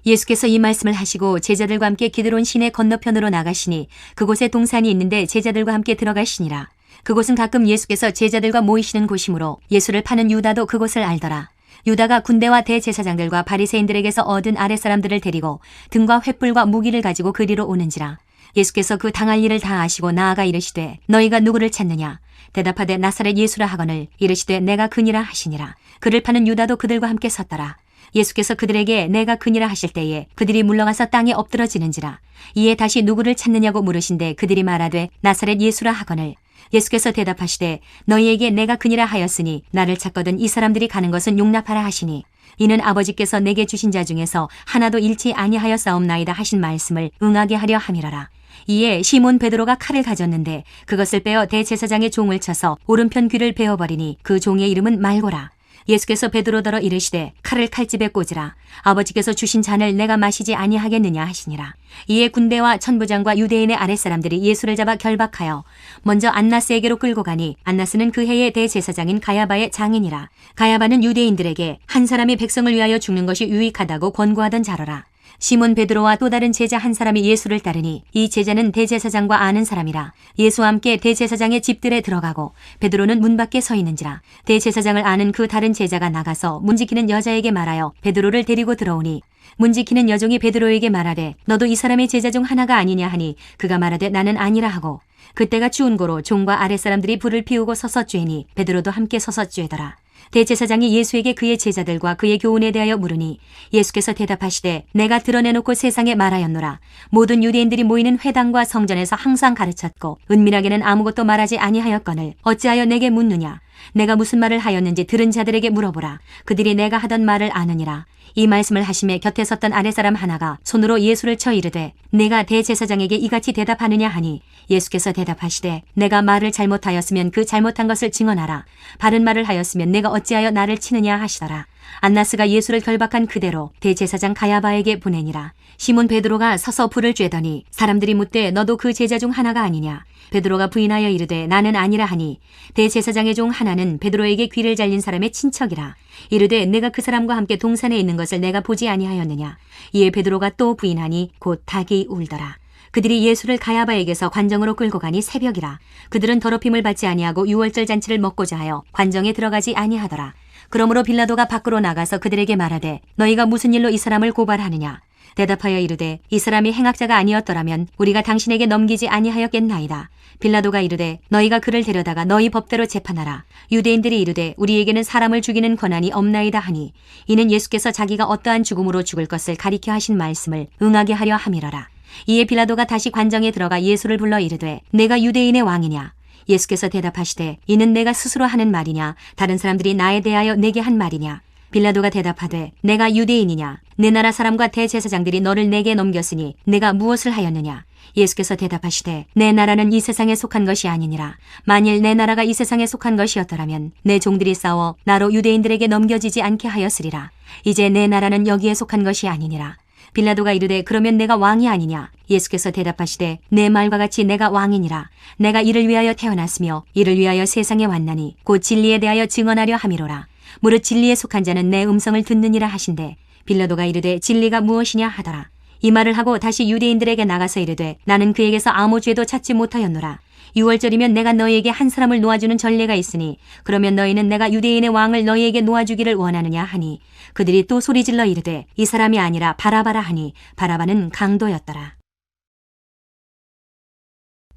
예수께서 이 말씀을 하시고 제자들과 함께 기드론 시내 건너편으로 나가시니 그곳에 동산이 있는데 제자들과 함께 들어가시니라. 그곳은 가끔 예수께서 제자들과 모이시는 곳이므로 예수를 파는 유다도 그곳을 알더라. 유다가 군대와 대제사장들과 바리새인들에게서 얻은 아랫사람들을 데리고 등과 횃불과 무기를 가지고 그리로 오는지라. 예수께서 그 당할 일을 다 아시고 나아가 이르시되 너희가 누구를 찾느냐? 대답하되 나사렛 예수라 하거늘 이르시되 내가 그니라 하시니라. 그를 파는 유다도 그들과 함께 섰더라. 예수께서 그들에게 내가 그니라 하실 때에 그들이 물러가서 땅에 엎드러지는지라. 이에 다시 누구를 찾느냐고 물으신데 그들이 말하되 나사렛 예수라 하거늘. 예수께서 대답하시되 너희에게 내가 그니라 하였으니 나를 찾거든 이 사람들이 가는 것은 용납하라 하시니 이는 아버지께서 내게 주신 자 중에서 하나도 잃지 아니하였사옵나이다 하신 말씀을 응하게 하려 함이라라. 이에 시몬 베드로가 칼을 가졌는데 그것을 빼어 대제사장의 종을 쳐서 오른편 귀를 베어버리니 그 종의 이름은 말고라. 예수께서 베드로더러 이르시되 칼을 칼집에 꽂으라. 아버지께서 주신 잔을 내가 마시지 아니하겠느냐 하시니라. 이에 군대와 천부장과 유대인의 아랫사람들이 예수를 잡아 결박하여 먼저 안나스에게로 끌고 가니 안나스는 그 해의 대제사장인 가야바의 장인이라. 가야바는 유대인들에게 한 사람이 백성을 위하여 죽는 것이 유익하다고 권고하던 자로라. 시몬 베드로와 또 다른 제자 한 사람이 예수를 따르니 이 제자는 대제사장과 아는 사람이라. 예수와 함께 대제사장의 집들에 들어가고 베드로는 문 밖에 서 있는지라. 대제사장을 아는 그 다른 제자가 나가서 문 지키는 여자에게 말하여 베드로를 데리고 들어오니 문 지키는 여종이 베드로에게 말하되 너도 이 사람의 제자 중 하나가 아니냐 하니 그가 말하되 나는 아니라 하고 그때가 추운 고로 종과 아랫사람들이 불을 피우고 서서 쬐니 베드로도 함께 서서 쬐더라. 대제사장이 예수에게 그의 제자들과 그의 교훈에 대하여 물으니 예수께서 대답하시되 내가 드러내놓고 세상에 말하였노라. 모든 유대인들이 모이는 회당과 성전에서 항상 가르쳤고 은밀하게는 아무것도 말하지 아니하였거늘 어찌하여 내게 묻느냐. 내가 무슨 말을 하였는지 들은 자들에게 물어보라. 그들이 내가 하던 말을 아느니라. 이 말씀을 하심에 곁에 섰던 아랫사람 하나가 손으로 예수를 쳐 이르되 내가 대제사장에게 이같이 대답하느냐 하니 예수께서 대답하시되 내가 말을 잘못하였으면 그 잘못한 것을 증언하라. 바른 말을 하였으면 내가 어찌하여 나를 치느냐 하시더라. 안나스가 예수를 결박한 그대로 대제사장 가야바에게 보내니라. 시몬 베드로가 서서 불을 쬐더니 사람들이 묻되 너도 그 제자 중 하나가 아니냐. 베드로가 부인하여 이르되 나는 아니라 하니 대제사장의 종 하나는 베드로에게 귀를 잘린 사람의 친척이라. 이르되 내가 그 사람과 함께 동산에 있는 것을 내가 보지 아니하였느냐. 이에 베드로가 또 부인하니 곧 닭이 울더라. 그들이 예수를 가야바에게서 관정으로 끌고 가니 새벽이라. 그들은 더럽힘을 받지 아니하고 유월절 잔치를 먹고자 하여 관정에 들어가지 아니하더라. 그러므로 빌라도가 밖으로 나가서 그들에게 말하되 너희가 무슨 일로 이 사람을 고발하느냐. 대답하여 이르되 이 사람이 행악자가 아니었더라면 우리가 당신에게 넘기지 아니하였겠나이다. 빌라도가 이르되 너희가 그를 데려다가 너희 법대로 재판하라. 유대인들이 이르되 우리에게는 사람을 죽이는 권한이 없나이다 하니 이는 예수께서 자기가 어떠한 죽음으로 죽을 것을 가리켜 하신 말씀을 응하게 하려 함이러라. 이에 빌라도가 다시 관정에 들어가 예수를 불러 이르되 내가 유대인의 왕이냐. 예수께서 대답하시되 이는 내가 스스로 하는 말이냐 다른 사람들이 나에 대하여 내게 한 말이냐. 빌라도가 대답하되 내가 유대인이냐. 내 나라 사람과 대제사장들이 너를 내게 넘겼으니 내가 무엇을 하였느냐. 예수께서 대답하시되 내 나라는 이 세상에 속한 것이 아니니라. 만일 내 나라가 이 세상에 속한 것이었더라면 내 종들이 싸워 나로 유대인들에게 넘겨지지 않게 하였으리라. 이제 내 나라는 여기에 속한 것이 아니니라. 빌라도가 이르되 그러면 내가 왕이 아니냐? 예수께서 대답하시되 내 말과 같이 내가 왕이니라. 내가 이를 위하여 태어났으며 이를 위하여 세상에 왔나니 곧 진리에 대하여 증언하려 함이로라. 무릇 진리에 속한 자는 내 음성을 듣느니라 하신대. 빌라도가 이르되 진리가 무엇이냐 하더라. 이 말을 하고 다시 유대인들에게 나가서 이르되 나는 그에게서 아무 죄도 찾지 못하였노라. 6월절이면 내가 너희에게 한 사람을 놓아주는 전례가 있으니 그러면 너희는 내가 유대인의 왕을 너희에게 놓아주기를 원하느냐 하니 그들이 또 소리질러 이르되 이 사람이 아니라 바라바라 하니 바라바는 강도였더라.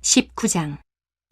19장.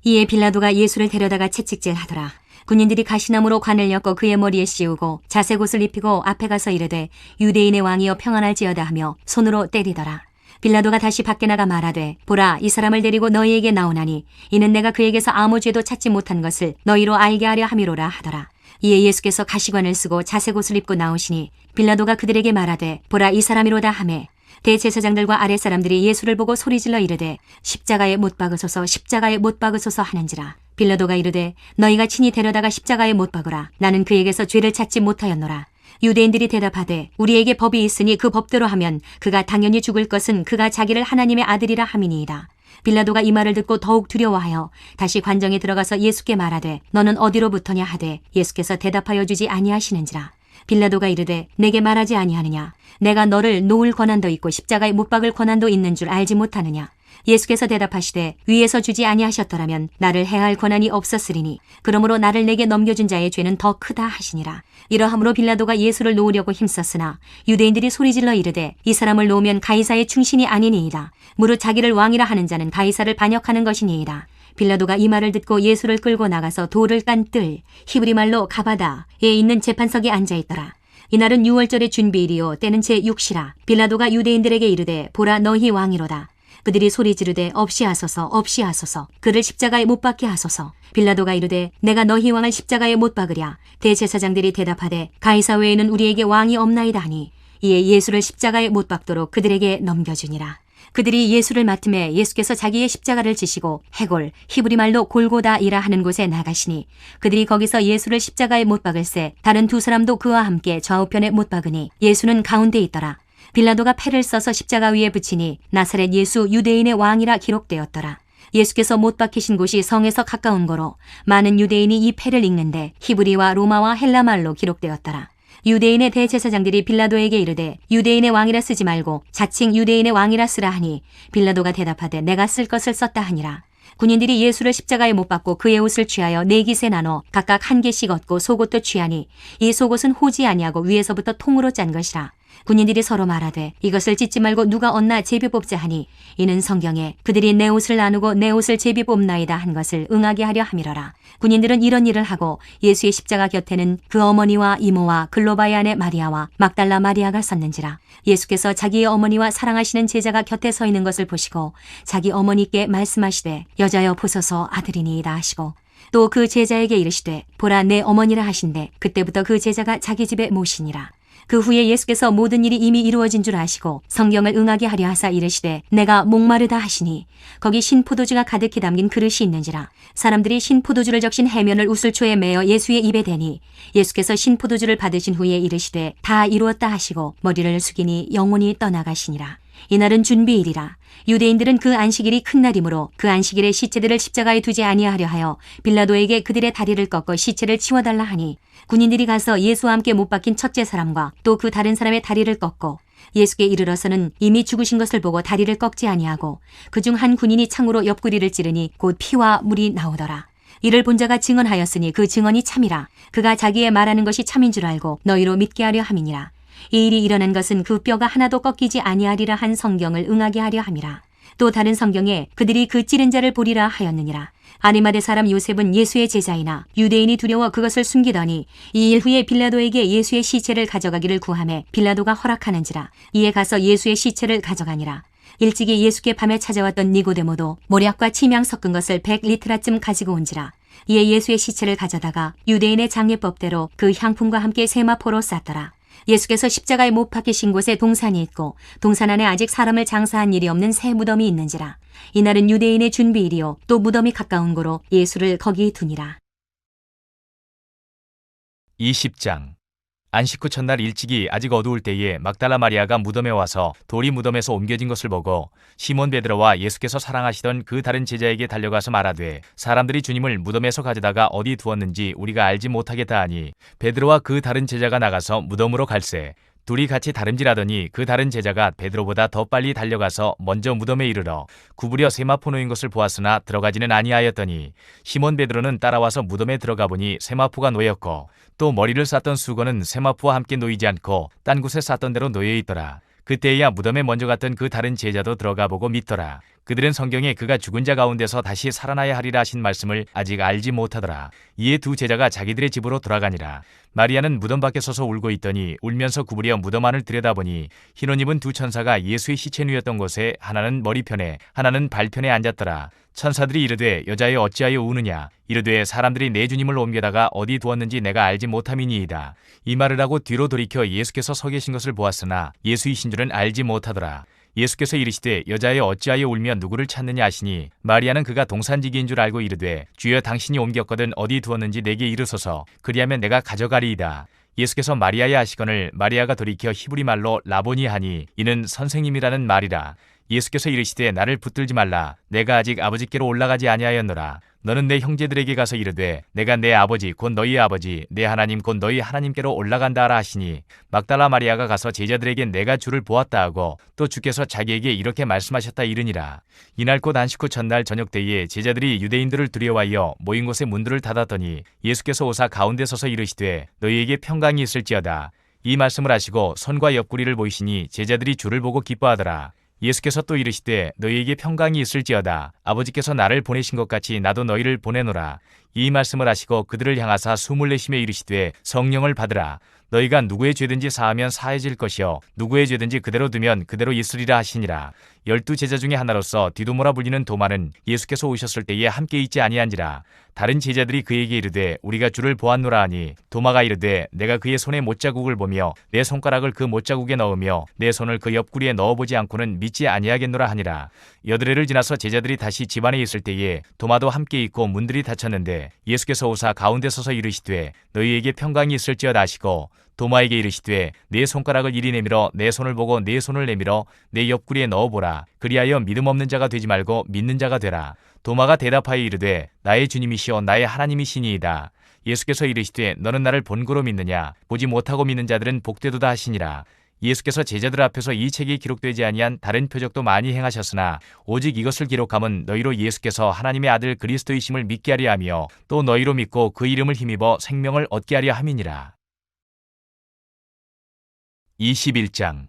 이에 빌라도가 예수를 데려다가 채찍질하더라. 군인들이 가시나무로 관을 엮어 그의 머리에 씌우고 자색옷을 입히고 앞에 가서 이르되 유대인의 왕이여 평안할지어다 하며 손으로 때리더라. 빌라도가 다시 밖에 나가 말하되 보라 이 사람을 데리고 너희에게 나오나니 이는 내가 그에게서 아무 죄도 찾지 못한 것을 너희로 알게 하려 함이로라 하더라. 이에 예수께서 가시관을 쓰고 자색옷을 입고 나오시니 빌라도가 그들에게 말하되 보라 이 사람이로다 하매 대제사장들과 아랫사람들이 예수를 보고 소리질러 이르되 십자가에 못 박으소서 십자가에 못 박으소서 하는지라. 빌라도가 이르되 너희가 친히 데려다가 십자가에 못 박으라. 나는 그에게서 죄를 찾지 못하였노라. 유대인들이 대답하되 우리에게 법이 있으니 그 법대로 하면 그가 당연히 죽을 것은 그가 자기를 하나님의 아들이라 함이니이다. 빌라도가 이 말을 듣고 더욱 두려워하여 다시 관정에 들어가서 예수께 말하되 너는 어디로부터냐 하되 예수께서 대답하여 주지 아니하시는지라. 빌라도가 이르되 내게 말하지 아니하느냐? 내가 너를 놓을 권한도 있고 십자가에 못 박을 권한도 있는 줄 알지 못하느냐? 예수께서 대답하시되 위에서 주지 아니하셨더라면 나를 해할 권한이 없었으리니 그러므로 나를 내게 넘겨준 자의 죄는 더 크다 하시니라. 이러함으로 빌라도가 예수를 놓으려고 힘썼으나 유대인들이 소리질러 이르되 이 사람을 놓으면 가이사의 충신이 아니니이다. 무릇 자기를 왕이라 하는 자는 가이사를 반역하는 것이니이다. 빌라도가 이 말을 듣고 예수를 끌고 나가서 돌을 깐 뜰 히브리 말로 가바다에 있는 재판석에 앉아있더라. 이날은 6월절의 준비일이요 때는 제6시라. 빌라도가 유대인들에게 이르되 보라 너희 왕이로다. 그들이 소리 지르되 없이 하소서 없이 하소서 그를 십자가에 못 박게 하소서. 빌라도가 이르되 내가 너희 왕을 십자가에 못 박으랴. 대제사장들이 대답하되 가이사 외에는 우리에게 왕이 없나이다 하니 이에 예수를 십자가에 못 박도록 그들에게 넘겨주니라. 그들이 예수를 맡음에 예수께서 자기의 십자가를 지시고 해골 히브리 말로 골고다이라 하는 곳에 나가시니 그들이 거기서 예수를 십자가에 못 박을새 다른 두 사람도 그와 함께 좌우편에 못 박으니 예수는 가운데 있더라. 빌라도가 패를 써서 십자가 위에 붙이니 나사렛 예수 유대인의 왕이라 기록되었더라. 예수께서 못 박히신 곳이 성에서 가까운 거로 많은 유대인이 이 패를 읽는데 히브리와 로마와 헬라말로 기록되었더라. 유대인의 대제사장들이 빌라도에게 이르되 유대인의 왕이라 쓰지 말고 자칭 유대인의 왕이라 쓰라 하니 빌라도가 대답하되 내가 쓸 것을 썼다 하니라. 군인들이 예수를 십자가에 못 박고 그의 옷을 취하여 네 깃에 나눠 각각 한 개씩 얻고 속옷도 취하니 이 속옷은 호지 아니하고 위에서부터 통으로 짠 것이라. 군인들이 서로 말하되 이것을 찢지 말고 누가 얻나 제비 뽑자 하니 이는 성경에 그들이 내 옷을 나누고 내 옷을 제비 뽑나이다 한 것을 응하게 하려 함이러라. 군인들은 이런 일을 하고 예수의 십자가 곁에는 그 어머니와 이모와 글로바의 아내 마리아와 막달라 마리아가 섰는지라. 예수께서 자기의 어머니와 사랑하시는 제자가 곁에 서 있는 것을 보시고 자기 어머니께 말씀하시되 여자여 보소서 아들이니이다 하시고 또 그 제자에게 이르시되 보라 내 어머니라 하신대 그때부터 그 제자가 자기 집에 모시니라. 그 후에 예수께서 모든 일이 이미 이루어진 줄 아시고 성경을 응하게 하려 하사 이르시되 내가 목마르다 하시니 거기 신포도주가 가득히 담긴 그릇이 있는지라. 사람들이 신포도주를 적신 해면을 우슬초에 매어 예수의 입에 대니 예수께서 신포도주를 받으신 후에 이르시되 다 이루었다 하시고 머리를 숙이니 영혼이 떠나가시니라. 이날은 준비일이라. 유대인들은 그 안식일이 큰 날이므로 그 안식일에 시체들을 십자가에 두지 아니하려 하여 빌라도에게 그들의 다리를 꺾어 시체를 치워달라 하니 군인들이 가서 예수와 함께 못 박힌 첫째 사람과 또 그 다른 사람의 다리를 꺾고 예수께 이르러서는 이미 죽으신 것을 보고 다리를 꺾지 아니하고 그중 한 군인이 창으로 옆구리를 찌르니 곧 피와 물이 나오더라. 이를 본 자가 증언하였으니 그 증언이 참이라. 그가 자기의 말하는 것이 참인 줄 알고 너희로 믿게 하려 함이니라. 이 일이 일어난 것은 그 뼈가 하나도 꺾이지 아니하리라 한 성경을 응하게 하려 함이라. 또 다른 성경에 그들이 그 찌른 자를 보리라 하였느니라. 아리마대 사람 요셉은 예수의 제자이나 유대인이 두려워 그것을 숨기더니 이 일 후에 빌라도에게 예수의 시체를 가져가기를 구하매 빌라도가 허락하는지라. 이에 가서 예수의 시체를 가져가니라. 일찍이 예수께 밤에 찾아왔던 니고데모도 모략과 침향 섞은 것을 100리트라쯤 가지고 온지라. 이에 예수의 시체를 가져다가 유대인의 장례법대로 그 향품과 함께 세마포로 쌌더라. 예수께서 십자가에 못 박히신 곳에 동산이 있고 동산 안에 아직 사람을 장사한 일이 없는 새 무덤이 있는지라. 이날은 유대인의 준비일이요 또 무덤이 가까운 고로 예수를 거기 두니라. 20장. 안식 후 첫날 일찍이 아직 어두울 때에 막달라 마리아가 무덤에 와서 돌이 무덤에서 옮겨진 것을 보고 시몬 베드로와 예수께서 사랑하시던 그 다른 제자에게 달려가서 말하되 사람들이 주님을 무덤에서 가져다가 어디 두었는지 우리가 알지 못하겠다 하니 베드로와 그 다른 제자가 나가서 무덤으로 갈새 둘이 같이 다름질하더니 그 다른 제자가 베드로보다 더 빨리 달려가서 먼저 무덤에 이르러 구부려 세마포 놓인 것을 보았으나 들어가지는 아니하였더니 시몬 베드로는 따라와서 무덤에 들어가 보니 세마포가 놓였고 또 머리를 쌌던 수건은 세마포와 함께 놓이지 않고 딴 곳에 쌌던 대로 놓여 있더라. 그때야 무덤에 먼저 갔던 그 다른 제자도 들어가 보고 믿더라. 그들은 성경에 그가 죽은 자 가운데서 다시 살아나야 하리라 하신 말씀을 아직 알지 못하더라. 이에 두 제자가 자기들의 집으로 돌아가니라. 마리아는 무덤 밖에 서서 울고 있더니 울면서 구부려 무덤 안을 들여다보니 흰옷 입은 두 천사가 예수의 시체 누였던 곳에 하나는 머리편에 하나는 발편에 앉았더라. 천사들이 이르되 여자여 어찌하여 우느냐 이르되 사람들이 내 주님을 옮겨다가 어디 두었는지 내가 알지 못함이니이다. 이 말을 하고 뒤로 돌이켜 예수께서 서 계신 것을 보았으나 예수이신 줄은 알지 못하더라. 예수께서 이르시되 여자여 어찌하여 울며 누구를 찾느냐 하시니 마리아는 그가 동산지기인 줄 알고 이르되 주여 당신이 옮겼거든 어디 두었는지 내게 이르소서 그리하면 내가 가져가리이다. 예수께서 마리아야 하시거늘 마리아가 돌이켜 히브리 말로 라보니 하니 이는 선생님이라는 말이라. 예수께서 이르시되 나를 붙들지 말라. 내가 아직 아버지께로 올라가지 아니하였노라. 너는 내 형제들에게 가서 이르되 내가 내 아버지 곧 너희의 아버지 내 하나님 곧 너희 하나님께로 올라간다 하라 하시니 막달라 마리아가 가서 제자들에게 내가 주를 보았다 하고 또 주께서 자기에게 이렇게 말씀하셨다 이르니라. 이날 곧 안식 후 첫날 저녁 때에 제자들이 유대인들을 두려워하여 모인 곳의 문들을 닫았더니 예수께서 오사 가운데 서서 이르시되 너희에게 평강이 있을지어다. 이 말씀을 하시고 손과 옆구리를 보이시니 제자들이 주를 보고 기뻐하더라. 예수께서 또 이르시되 너희에게 평강이 있을지어다. 아버지께서 나를 보내신 것 같이 나도 너희를 보내노라. 이 말씀을 하시고 그들을 향하사 숨을 내쉬며 이르시되 성령을 받으라. 너희가 누구의 죄든지 사하면 사해질 것이요 누구의 죄든지 그대로 두면 그대로 있으리라 하시니라. 12 제자 중에 하나로서 디두모라 불리는 도마는 예수께서 오셨을 때에 함께 있지 아니한지라. 다른 제자들이 그에게 이르되 우리가 주를 보았노라 하니 도마가 이르되 내가 그의 손에 못자국을 보며 내 손가락을 그 못자국에 넣으며 내 손을 그 옆구리에 넣어보지 않고는 믿지 아니하겠노라 하니라. 여드레를 지나서 제자들이 다시 집안에 있을 때에 도마도 함께 있고 문들이 닫혔는데 예수께서 오사 가운데 서서 이르시되 너희에게 평강이 있을지어다 하시고 도마에게 이르시되 내 손가락을 이리 내밀어 내 손을 보고 내 손을 내밀어 내 옆구리에 넣어보라. 그리하여 믿음 없는 자가 되지 말고 믿는 자가 되라. 도마가 대답하여 이르되 나의 주님이시여 나의 하나님이시니이다. 예수께서 이르시되 너는 나를 본고로 믿느냐 보지 못하고 믿는 자들은 복되도다 하시니라. 예수께서 제자들 앞에서 이 책이 기록되지 아니한 다른 표적도 많이 행하셨으나 오직 이것을 기록함은 너희로 예수께서 하나님의 아들 그리스도이심을 믿게 하려 하며 또 너희로 믿고 그 이름을 힘입어 생명을 얻게 하려 함이니라. 21장.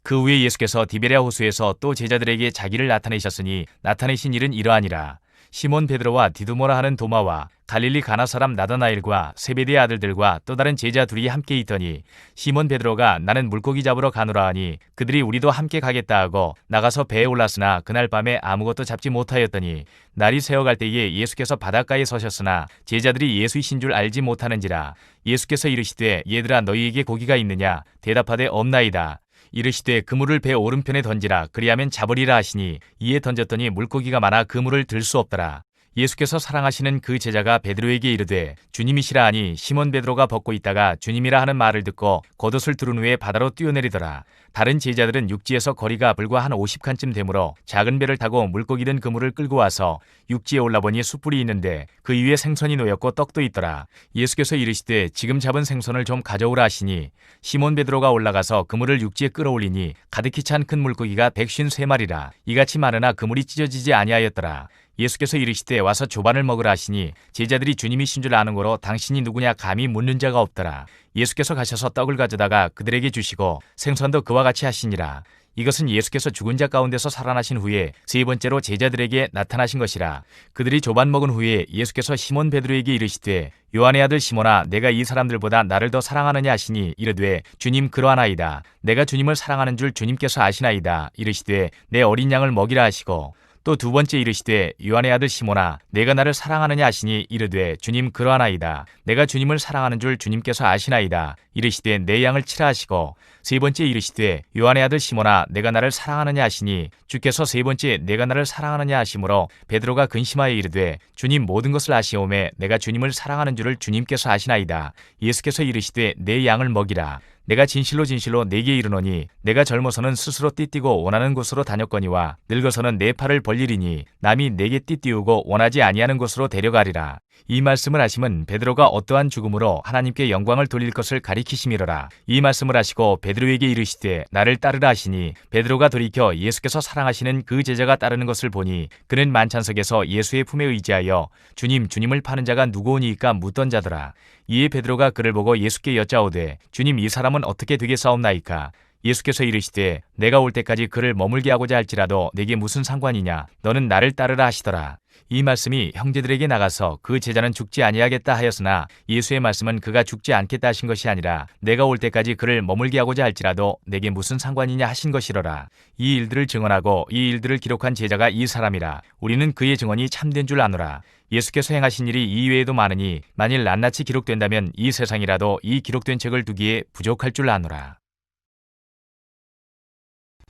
그 후에 예수께서 디베랴 호수에서 또 제자들에게 자기를 나타내셨으니 나타내신 일은 이러하니라. 시몬 베드로와 디두모라 하는 도마와 갈릴리 가나 사람 나다나엘과 세베대의 아들들과 또 다른 제자 둘이 함께 있더니 시몬 베드로가 나는 물고기 잡으러 가노라 하니 그들이 우리도 함께 가겠다 하고 나가서 배에 올랐으나 그날 밤에 아무것도 잡지 못하였더니 날이 새어갈 때에 예수께서 바닷가에 서셨으나 제자들이 예수이신 줄 알지 못하는지라. 예수께서 이르시되 얘들아 너희에게 고기가 있느냐 대답하되 없나이다. 이르시되 그물을 배 오른편에 던지라 그리하면 잡으리라 하시니 이에 던졌더니 물고기가 많아 그물을 들 수 없더라. 예수께서 사랑하시는 그 제자가 베드로에게 이르되 주님이시라 하니 시몬 베드로가 벗고 있다가 주님이라 하는 말을 듣고 겉옷을 두른 후에 바다로 뛰어내리더라. 다른 제자들은 육지에서 거리가 불과 한 50칸쯤 되므로 작은 배를 타고 물고기 든 그물을 끌고 와서 육지에 올라보니 숯불이 있는데 그 위에 생선이 놓였고 떡도 있더라. 예수께서 이르시되 지금 잡은 생선을 좀 가져오라 하시니 시몬 베드로가 올라가서 그물을 육지에 끌어올리니 가득히 찬 큰 물고기가 153마리라. 이같이 많으나 그물이 찢어지지 아니하였더라. 예수께서 이르시되 와서 조반을 먹으라 하시니 제자들이 주님이신 줄 아는 거로 당신이 누구냐 감히 묻는 자가 없더라. 예수께서 가셔서 떡을 가져다가 그들에게 주시고 생선도 그와 같이 하시니라. 이것은 예수께서 죽은 자 가운데서 살아나신 후에 세 번째로 제자들에게 나타나신 것이라. 그들이 조반 먹은 후에 예수께서 시몬 베드로에게 이르시되 요한의 아들 시몬아 내가 이 사람들보다 나를 더 사랑하느냐 하시니 이르되 주님 그러하나이다. 내가 주님을 사랑하는 줄 주님께서 아시나이다. 이르시되 내 어린 양을 먹이라 하시고 또 두 번째 이르시되 요한의 아들 시몬아 내가 나를 사랑하느냐 하시니 이르되 주님 그러하나이다. 내가 주님을 사랑하는 줄 주님께서 아시나이다. 이르시되 내 양을 치라 하시고 세 번째 이르시되 요한의 아들 시몬아 내가 나를 사랑하느냐 하시니 주께서 세 번째 내가 나를 사랑하느냐 하시므로 베드로가 근심하여 이르되 주님 모든 것을 아시오매 내가 주님을 사랑하는 줄을 주님께서 아시나이다. 예수께서 이르시되 내 양을 먹이라. 내가 진실로 진실로 네게 이르노니 내가 젊어서는 스스로 띠띠고 원하는 곳으로 다녔거니와 늙어서는 내 팔을 벌리리니 남이 내게 띠띠우고 원하지 아니하는 곳으로 데려가리라. 이 말씀을 하심은 베드로가 어떠한 죽음으로 하나님께 영광을 돌릴 것을 가리키심이로라. 이 말씀을 하시고 베드로에게 이르시되 나를 따르라 하시니 베드로가 돌이켜 예수께서 사랑하시는 그 제자가 따르는 것을 보니 그는 만찬석에서 예수의 품에 의지하여 주님 주님을 파는 자가 누구오니이까 묻던 자더라. 이에 베드로가 그를 보고 예수께 여짜오되 주님 이 사람은 어떻게 되겠사옵나이까? 예수께서 이르시되 내가 올 때까지 그를 머물게 하고자 할지라도 내게 무슨 상관이냐? 너는 나를 따르라 하시더라. 이 말씀이 형제들에게 나가서 그 제자는 죽지 아니하겠다 하였으나 예수의 말씀은 그가 죽지 않겠다 하신 것이 아니라 내가 올 때까지 그를 머물게 하고자 할지라도 내게 무슨 상관이냐 하신 것이로라. 이 일들을 증언하고 이 일들을 기록한 제자가 이 사람이라. 우리는 그의 증언이 참된 줄 아노라. 예수께서 행하신 일이 이외에도 많으니 만일 낱낱이 기록된다면 이 세상이라도 이 기록된 책을 두기에 부족할 줄 아노라.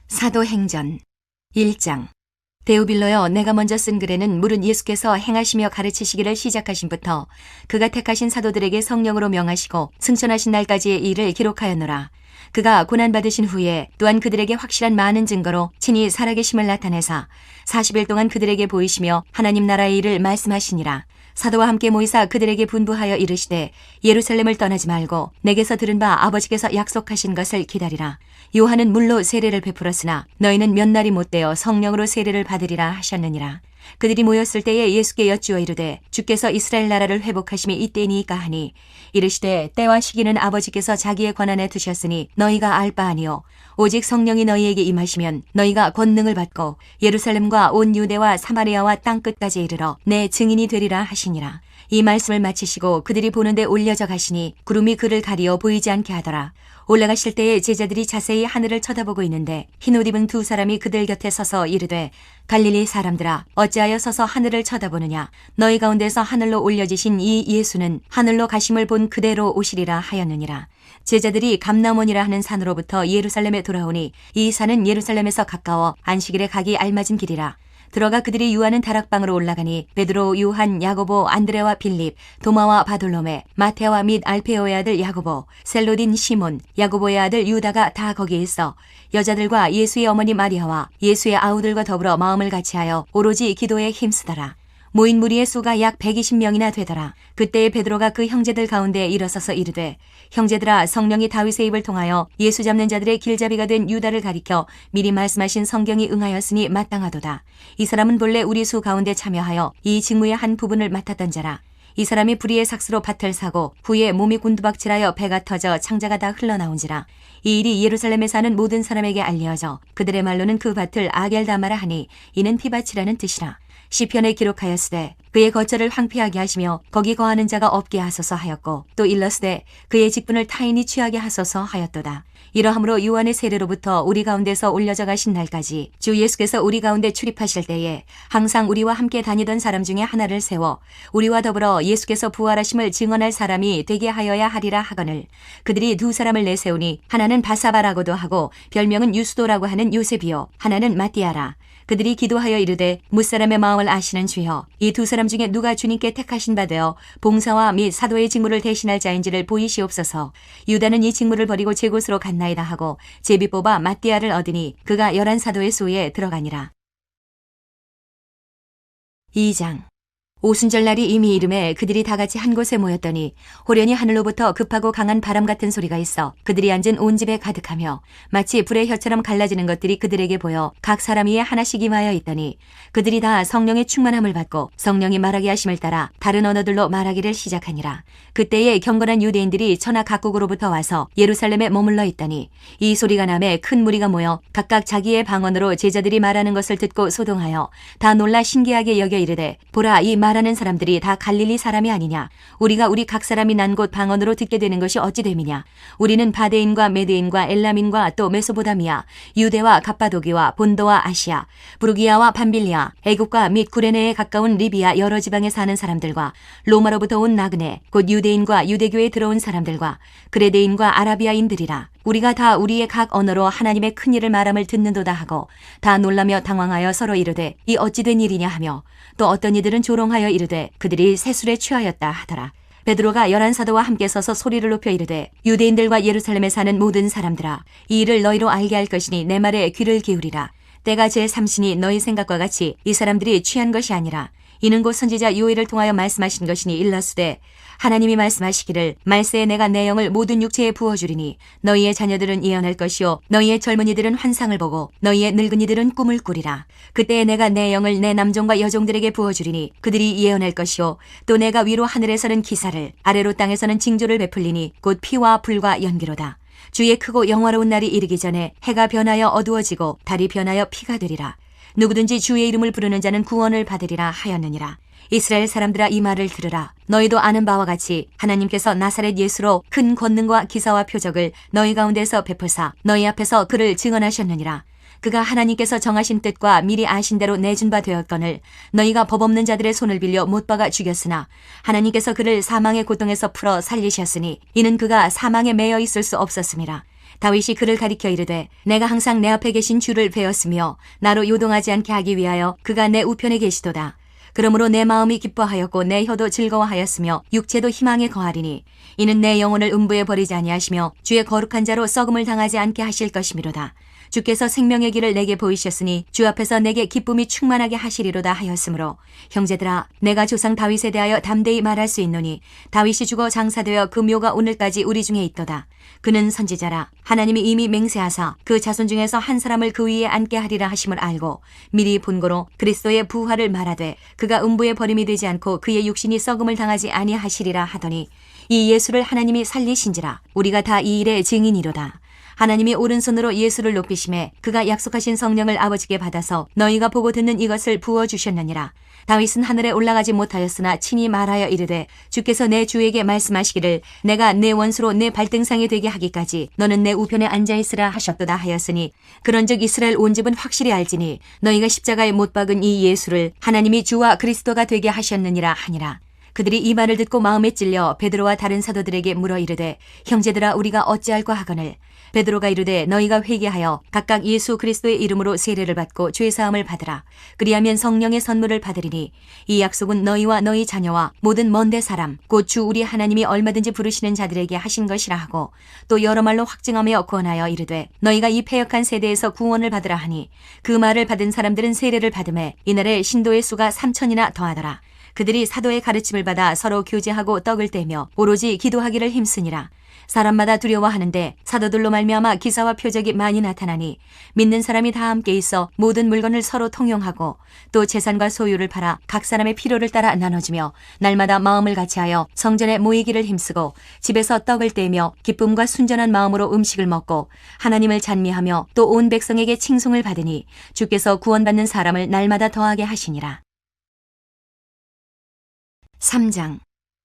사도행전 1장. 데오빌로여, 내가 먼저 쓴 글에는 물은 예수께서 행하시며 가르치시기를 시작하신부터 그가 택하신 사도들에게 성령으로 명하시고 승천하신 날까지의 일을 기록하였노라. 그가 고난받으신 후에 또한 그들에게 확실한 많은 증거로 친히 살아계심을 나타내사 40일 동안 그들에게 보이시며 하나님 나라의 일을 말씀하시니라. 사도와 함께 모이사 그들에게 분부하여 이르시되 예루살렘을 떠나지 말고 내게서 들은 바 아버지께서 약속하신 것을 기다리라. 요한은 물로 세례를 베풀었으나 너희는 몇 날이 못되어 성령으로 세례를 받으리라 하셨느니라. 그들이 모였을 때에 예수께 여쭈어 이르되 주께서 이스라엘 나라를 회복하심이 이때니이까 하니 이르시되 때와 시기는 아버지께서 자기의 권한에 두셨으니 너희가 알 바 아니요 오직 성령이 너희에게 임하시면 너희가 권능을 받고 예루살렘과 온 유대와 사마리아와 땅끝까지 이르러 내 증인이 되리라 하시니라. 이 말씀을 마치시고 그들이 보는데 올려져 가시니 구름이 그를 가리어 보이지 않게 하더라. 올라가실 때에 제자들이 자세히 하늘을 쳐다보고 있는데 흰옷 입은 두 사람이 그들 곁에 서서 이르되 갈릴리 사람들아 어찌하여 서서 하늘을 쳐다보느냐? 너희 가운데서 하늘로 올려지신 이 예수는 하늘로 가심을 본 그대로 오시리라 하였느니라. 제자들이 감나몬이라 하는 산으로부터 예루살렘에 돌아오니 이 산은 예루살렘에서 가까워 안식일에 가기 알맞은 길이라. 들어가 그들이 유하는 다락방으로 올라가니 베드로, 요한, 야고보, 안드레와 빌립, 도마와 바돌로메, 마테와 및 알페오의 아들 야고보, 셀로딘 시몬, 야고보의 아들 유다가 다 거기에 있어 여자들과 예수의 어머니 마리아와 예수의 아우들과 더불어 마음을 같이하여 오로지 기도에 힘쓰더라. 모인 무리의 수가 약 120명이나 되더라. 그때에 베드로가 그 형제들 가운데 일어서서 이르되 형제들아, 성령이 다윗의 입을 통하여 예수 잡는 자들의 길잡이가 된 유다를 가리켜 미리 말씀하신 성경이 응하였으니 마땅하도다. 이 사람은 본래 우리 수 가운데 참여하여 이 직무의 한 부분을 맡았던 자라. 이 사람이 불의의 삭스로 밭을 사고 후에 몸이 곤두박질하여 배가 터져 창자가 다 흘러나온지라. 이 일이 예루살렘에 사는 모든 사람에게 알려져 그들의 말로는 그 밭을 아겔다마라 하니 이는 피밭이라는 뜻이라. 시편에 기록하였으되 그의 거처를 황폐하게 하시며 거기 거하는 자가 없게 하소서 하였고 또 일렀으되 그의 직분을 타인이 취하게 하소서 하였도다. 이러함으로 요한의 세례로부터 우리 가운데서 올려져 가신 날까지 주 예수께서 우리 가운데 출입하실 때에 항상 우리와 함께 다니던 사람 중에 하나를 세워 우리와 더불어 예수께서 부활하심을 증언할 사람이 되게 하여야 하리라 하거늘 그들이 두 사람을 내세우니 하나는 바사바라고도 하고 별명은 유스도라고 하는 요셉이요 하나는 마띠아라. 그들이 기도하여 이르되 무사람의 마음을 아시는 주여 이 두 사람 중에 누가 주님께 택하신 바 되어 봉사와 및 사도의 직무를 대신할 자인지를 보이시옵소서. 유다는 이 직무를 버리고 제 곳으로 갔나이다 하고 제비 뽑아 마띠아를 얻으니 그가 11사도의 수에 들어가니라. 2장. 오순절날이 이미 이름에 그들이 다 같이 한 곳에 모였더니 호련히 하늘로부터 급하고 강한 바람 같은 소리가 있어 그들이 앉은 온 집에 가득하며 마치 불의 혀처럼 갈라지는 것들이 그들에게 보여 각 사람 위에 하나씩 임하여 있더니 그들이 다 성령의 충만함을 받고 성령이 말하게 하심을 따라 다른 언어들로 말하기를 시작하니라. 그때에 경건한 유대인들이 천하 각국으로부터 와서 예루살렘에 머물러 있더니 이 소리가 나매 큰 무리가 모여 각각 자기의 방언으로 제자들이 말하는 것을 듣고 소동하여 다 놀라 신기하게 여겨 이르되 보라 이 말 말하는 사람들이 다 갈릴리 사람이 아니냐? 우리가 우리 각 사람이 난 곳 방언으로 듣게 되는 것이 어찌 됨이냐? 우리는 바데인과 메데인과 엘람인과 또 메소보다미아, 유대와 갑바도기와 본도와 아시아, 부르기아와 밤빌리아, 애국과 및 구레네에 가까운 리비아 여러 지방에 사는 사람들과 로마로부터 온 나그네, 곧 유대인과 유대교에 들어온 사람들과 그레데인과 아라비아인들이라. 우리가 다 우리의 각 언어로 하나님의 큰 일을 말함을 듣는도다 하고 다 놀라며 당황하여 서로 이르되 이 어찌 된 일이냐 하며 또 어떤 이들은 조롱하여 이르되 그들이 새술에 취하였다 하더라. 베드로가 11사도와 함께 서서 소리를 높여 이르되 유대인들과 예루살렘에 사는 모든 사람들아 이 일을 너희로 알게 할 것이니 내 말에 귀를 기울이라. 때가 제3신이 너희 생각과 같이 이 사람들이 취한 것이 아니라 이는 곧 선지자 요엘을 통하여 말씀하신 것이니 일러스되 하나님이 말씀하시기를 말세에 내가 내 영을 모든 육체에 부어주리니 너희의 자녀들은 예언할 것이요 너희의 젊은이들은 환상을 보고 너희의 늙은이들은 꿈을 꾸리라. 그때에 내가 내 영을 내 남종과 여종들에게 부어주리니 그들이 예언할 것이요 또 내가 위로 하늘에서는 기사를 아래로 땅에서는 징조를 베풀리니 곧 피와 불과 연기로다. 주의 크고 영화로운 날이 이르기 전에 해가 변하여 어두워지고 달이 변하여 피가 되리라. 누구든지 주의 이름을 부르는 자는 구원을 받으리라 하였느니라. 이스라엘 사람들아 이 말을 들으라. 너희도 아는 바와 같이 하나님께서 나사렛 예수로 큰 권능과 기사와 표적을 너희 가운데서 베푸사 너희 앞에서 그를 증언하셨느니라. 그가 하나님께서 정하신 뜻과 미리 아신 대로 내준 바 되었거늘 너희가 법 없는 자들의 손을 빌려 못 박아 죽였으나 하나님께서 그를 사망의 고통에서 풀어 살리셨으니 이는 그가 사망에 매여 있을 수 없었음이라. 다윗이 그를 가리켜 이르되 내가 항상 내 앞에 계신 주를 배웠으며 나로 요동하지 않게 하기 위하여 그가 내 우편에 계시도다. 그러므로 내 마음이 기뻐하였고 내 혀도 즐거워하였으며 육체도 희망에 거하리니 이는 내 영혼을 음부에 버리지 아니하시며 주의 거룩한 자로 썩음을 당하지 않게 하실 것이미로다. 주께서 생명의 길을 내게 보이셨으니 주 앞에서 내게 기쁨이 충만하게 하시리로다 하였으므로 형제들아 내가 조상 다윗에 대하여 담대히 말할 수 있노니 다윗이 죽어 장사되어 그 묘가 오늘까지 우리 중에 있도다. 그는 선지자라 하나님이 이미 맹세하사 그 자손 중에서 한 사람을 그 위에 앉게 하리라 하심을 알고 미리 본고로 그리스도의 부활을 말하되 그가 음부에 버림이 되지 않고 그의 육신이 썩음을 당하지 아니하시리라 하더니 이 예수를 하나님이 살리신지라. 우리가 다 이 일의 증인이로다. 하나님이 오른손으로 예수를 높이심에 그가 약속하신 성령을 아버지께 받아서 너희가 보고 듣는 이것을 부어주셨느니라. 다윗은 하늘에 올라가지 못하였으나 친히 말하여 이르되 주께서 내 주에게 말씀하시기를 내가 내 원수로 내 발등상이 되게 하기까지 너는 내 우편에 앉아있으라 하셨도다 하였으니 그런즉 이스라엘 온 집은 확실히 알지니 너희가 십자가에 못 박은 이 예수를 하나님이 주와 그리스도가 되게 하셨느니라 하니라. 그들이 이 말을 듣고 마음에 찔려 베드로와 다른 사도들에게 물어 이르되 형제들아 우리가 어찌할까 하거늘 베드로가 이르되 너희가 회개하여 각각 예수 그리스도의 이름으로 세례를 받고 죄사함을 받으라. 그리하면 성령의 선물을 받으리니 이 약속은 너희와 너희 자녀와 모든 먼데 사람 곧 주 우리 하나님이 얼마든지 부르시는 자들에게 하신 것이라 하고 또 여러 말로 확증하며 권하여 이르되 너희가 이 패역한 세대에서 구원을 받으라 하니 그 말을 받은 사람들은 세례를 받음에 이날에 신도의 수가 3,000이나 더하더라. 그들이 사도의 가르침을 받아 서로 교제하고 떡을 떼며 오로지 기도하기를 힘쓰니라. 사람마다 두려워하는데 사도들로 말미암아 기사와 표적이 많이 나타나니 믿는 사람이 다 함께 있어 모든 물건을 서로 통용하고 또 재산과 소유를 팔아 각 사람의 필요를 따라 나눠주며 날마다 마음을 같이하여 성전에 모이기를 힘쓰고 집에서 떡을 떼며 기쁨과 순전한 마음으로 음식을 먹고 하나님을 찬미하며 또 온 백성에게 칭송을 받으니 주께서 구원받는 사람을 날마다 더하게 하시니라. 3장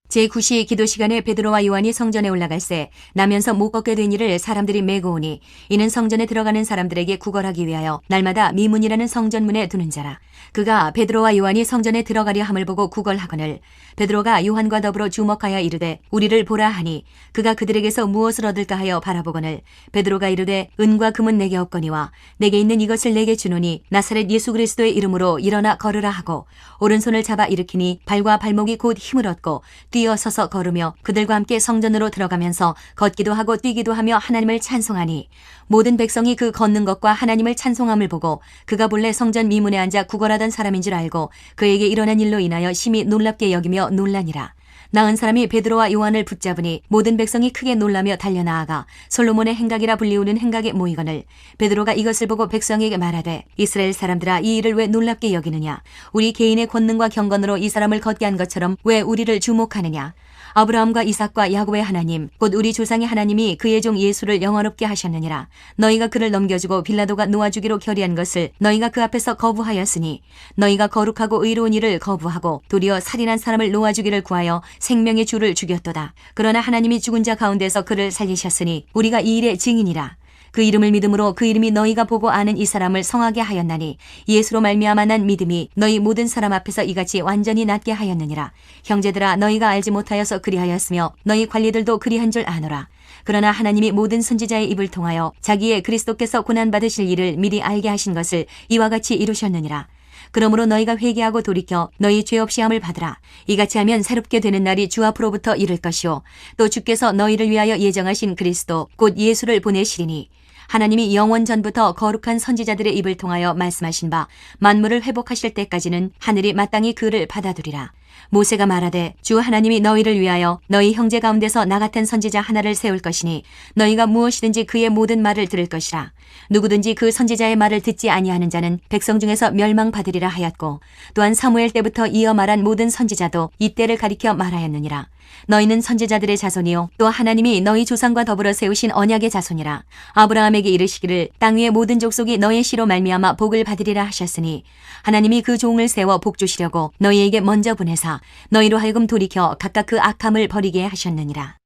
제9시 기도 시간에 베드로와 요한이 성전에 올라갈새 나면서 못 걷게 된 이를 사람들이 메고 오니 이는 성전에 들어가는 사람들에게 구걸하기 위하여 날마다 미문이라는 성전문에 두는 자라. 그가 베드로와 요한이 성전에 들어가려 함을 보고 구걸하거늘 베드로가 요한과 더불어 주목하여 이르되 우리를 보라 하니 그가 그들에게서 무엇을 얻을까 하여 바라보거늘 베드로가 이르되 은과 금은 내게 없거니와 내게 있는 이것을 내게 주노니 나사렛 예수 그리스도의 이름으로 일어나 걸으라 하고 오른손을 잡아 일으키니 발과 발목이 곧 힘을 얻고 뛰어서서 걸으며 그들과 함께 성전으로 들어가면서 걷기도 하고 뛰기도 하며 하나님을 찬송하니 모든 백성이 그 걷는 것과 하나님을 찬송함을 보고 그가 본래 성전 미문에 앉아 구걸하던 사람인 줄 알고 그에게 일어난 일로 인하여 심히 놀랍게 여기며 놀라니라. 나은 사람이 베드로와 요한을 붙잡으니 모든 백성이 크게 놀라며 달려나아가 솔로몬의 행각이라 불리우는 행각에 모이거늘 베드로가 이것을 보고 백성에게 말하되 이스라엘 사람들아 이 일을 왜 놀랍게 여기느냐 우리 개인의 권능과 경건으로 이 사람을 걷게 한 것처럼 왜 우리를 주목하느냐 아브라함과 이삭과 야곱의 하나님 곧 우리 조상의 하나님이 그의 종 예수를 영원롭게 하셨느니라. 너희가 그를 넘겨주고 빌라도가 놓아주기로 결의한 것을 너희가 그 앞에서 거부하였으니 너희가 거룩하고 의로운 일을 거부하고 도리어 살인한 사람을 놓아주기를 구하여 생명의 주를 죽였도다. 그러나 하나님이 죽은 자 가운데서 그를 살리셨으니 우리가 이 일의 증인이라. 그 이름을 믿음으로 그 이름이 너희가 보고 아는 이 사람을 성하게 하였나니 예수로 말미암아 난 믿음이 너희 모든 사람 앞에서 이같이 완전히 낫게 하였느니라. 형제들아 너희가 알지 못하여서 그리하였으며 너희 관리들도 그리한 줄 아노라. 그러나 하나님이 모든 선지자의 입을 통하여 자기의 그리스도께서 고난받으실 일을 미리 알게 하신 것을 이와 같이 이루셨느니라. 그러므로 너희가 회개하고 돌이켜 너희 죄 없이 함을 받으라. 이같이 하면 새롭게 되는 날이 주 앞으로부터 이를 것이요 또 주께서 너희를 위하여 예정하신 그리스도 곧 예수를 보내시리니 하나님이 영원 전부터 거룩한 선지자들의 입을 통하여 말씀하신 바 만물을 회복하실 때까지는 하늘이 마땅히 그를 받아두리라. 모세가 말하되 주 하나님이 너희를 위하여 너희 형제 가운데서 나 같은 선지자 하나를 세울 것이니 너희가 무엇이든지 그의 모든 말을 들을 것이라. 누구든지 그 선지자의 말을 듣지 아니하는 자는 백성 중에서 멸망받으리라 하였고 또한 사무엘 때부터 이어 말한 모든 선지자도 이때를 가리켜 말하였느니라. 너희는 선지자들의 자손이요 또 하나님이 너희 조상과 더불어 세우신 언약의 자손이라. 아브라함에게 이르시기를 땅 위의 모든 족속이 너의 씨로 말미암아 복을 받으리라 하셨으니 하나님이 그 종을 세워 복 주시려고 너희에게 먼저 보내사 너희로 하여금 돌이켜 각각 그 악함을 버리게 하셨느니라.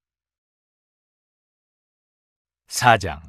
4장.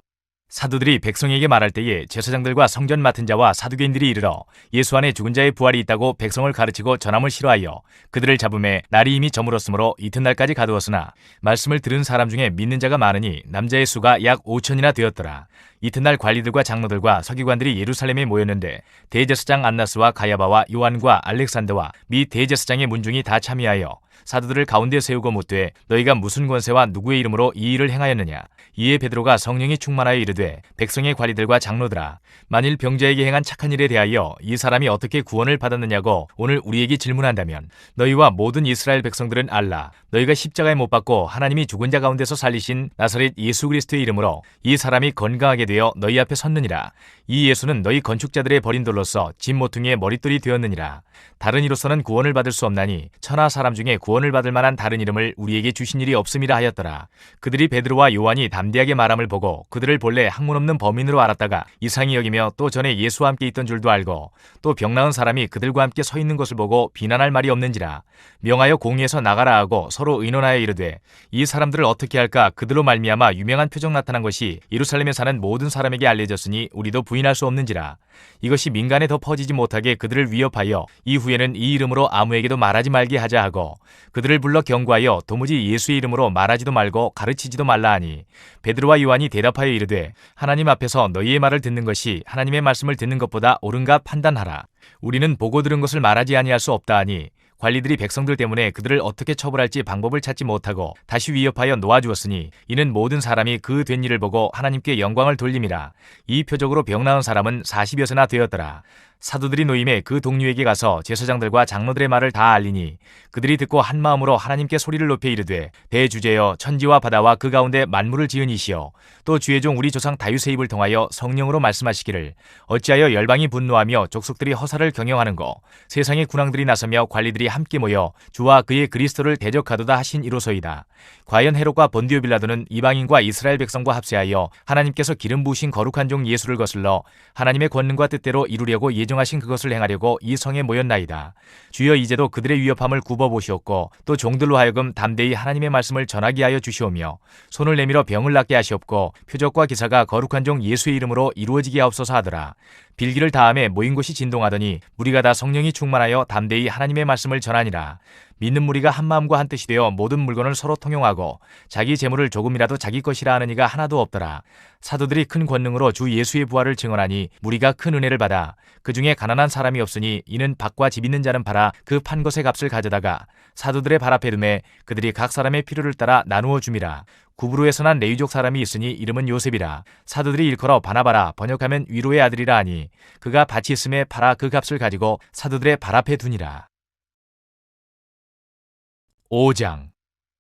사도들이 백성에게 말할 때에 제사장들과 성전 맡은 자와 사두개인들이 이르러 예수 안에 죽은 자의 부활이 있다고 백성을 가르치고 전함을 싫어하여 그들을 잡음에 날이 이미 저물었으므로 이튿날까지 가두었으나 말씀을 들은 사람 중에 믿는 자가 많으니 남자의 수가 약 5천이나 되었더라. 이튿날 관리들과 장로들과 서기관들이 예루살렘에 모였는데 대제사장 안나스와 가야바와 요한과 알렉산더와 미 대제사장의 문중이 다 참여하여 사도들을 가운데 세우고 묻되 너희가 무슨 권세와 누구의 이름으로 이 일을 행하였느냐. 이에 베드로가 성령이 충만하여 이르되 백성의 관리들과 장로들아 만일 병자에게 행한 착한 일에 대하여 이 사람이 어떻게 구원을 받았느냐고 오늘 우리에게 질문한다면 너희와 모든 이스라엘 백성들은 알라. 너희가 십자가에 못 박고 하나님이 죽은 자 가운데서 살리신 나사렛 예수 그리스도의 이름으로 이 사람이 건강하게 되어 너희 앞에 섰느니라. 이 예수는 너희 건축자들의 버린 돌로서 집 모퉁이의 머릿돌이 되었느니라. 다른 이로서는 구원을 받을 수 없나니 천하 사람 중에 구원을 받을 만한 다른 이름을 우리에게 주신 일이 없음이라 하였더라. 그들이 베드로와 요한이 담대하게 말함을 보고 그들을 본래 학문 없는 범인으로 알았다가 이상히 여기며 또 전에 예수와 함께 있던 줄도 알고 또 병 나은 사람이 그들과 함께 서 있는 것을 보고 비난할 말이 없는지라. 명하여 공의에서 나가라 하고 서로 의논하여 이르되 이 사람들을 어떻게 할까. 그들로 말미암아 유명한 표적 나타난 것이 예루살렘에 사는 모든 사람에게 알려졌으니 우리도 부인할 수 없는지라. 이것이 민간에 더 퍼지지 못하게 그들을 위협하여 이후에는 이 이름으로 아무에게도 말하지 말게 하자 하고 그들을 불러 경고하여 도무지 예수의 이름으로 말하지도 말고 가르치지도 말라 하니 베드로와 요한이 대답하여 이르되 하나님 앞에서 너희의 말을 듣는 것이 하나님의 말씀을 듣는 것보다 옳은가 판단하라. 우리는 보고 들은 것을 말하지 아니할 수 없다 하니 관리들이 백성들 때문에 그들을 어떻게 처벌할지 방법을 찾지 못하고 다시 위협하여 놓아주었으니 이는 모든 사람이 그 된 일을 보고 하나님께 영광을 돌림이라. 이 표적으로 병 나은 사람은 40여세나 되었더라. 사도들이 노임에 그 동료에게 가서 제사장들과 장로들의 말을 다 알리니 그들이 듣고 한 마음으로 하나님께 소리를 높여 이르되 대주제여 천지와 바다와 그 가운데 만물을 지은 이시여 또 주의 종 우리 조상 다윗의 입을 통하여 성령으로 말씀하시기를 어찌하여 열방이 분노하며 족속들이 허사를 경영하는고 세상의 군왕들이 나서며 관리들이 함께 모여 주와 그의 그리스도를 대적하도다 하신 이로소이다. 과연 헤롯과 본디오 빌라도는 이방인과 이스라엘 백성과 합세하여 하나님께서 기름 부으신 거룩한 종 예수를 거슬러 하나님의 권능과 뜻대로 이루려고 예정하신 그것을 행하려고 이 성에 모였나이다. 주여 이제도 그들의 위협함을 굽어보시옵고 또 종들로 하여금 담대히 하나님의 말씀을 전하게 하여 주시오며 손을 내밀어 병을 낫게 하시옵고 표적과 기사가 거룩한 종 예수의 이름으로 이루어지게 하옵소서 하더라. 빌기를 다음에 모인 곳이 진동하더니 무리가 다 성령이 충만하여 담대히 하나님의 말씀을 전하니라. 믿는 무리가 한 마음과 한 뜻이 되어 모든 물건을 서로 통용하고 자기 재물을 조금이라도 자기 것이라 하는 이가 하나도 없더라. 사도들이 큰 권능으로 주 예수의 부활을 증언하니 무리가 큰 은혜를 받아 그 중에 가난한 사람이 없으니 이는 밭과 집 있는 자는 팔아 그 판 것의 값을 가져다가 사도들의 발 앞에 두매 그들이 각 사람의 필요를 따라 나누어 줌이라. 구브로에서 난 레위족 사람이 있으니 이름은 요셉이라. 사도들이 일컬어 바나바라 번역하면 위로의 아들이라 하니 그가 밭이 있음에 팔아 그 값을 가지고 사도들의 발 앞에 두니라. 5장.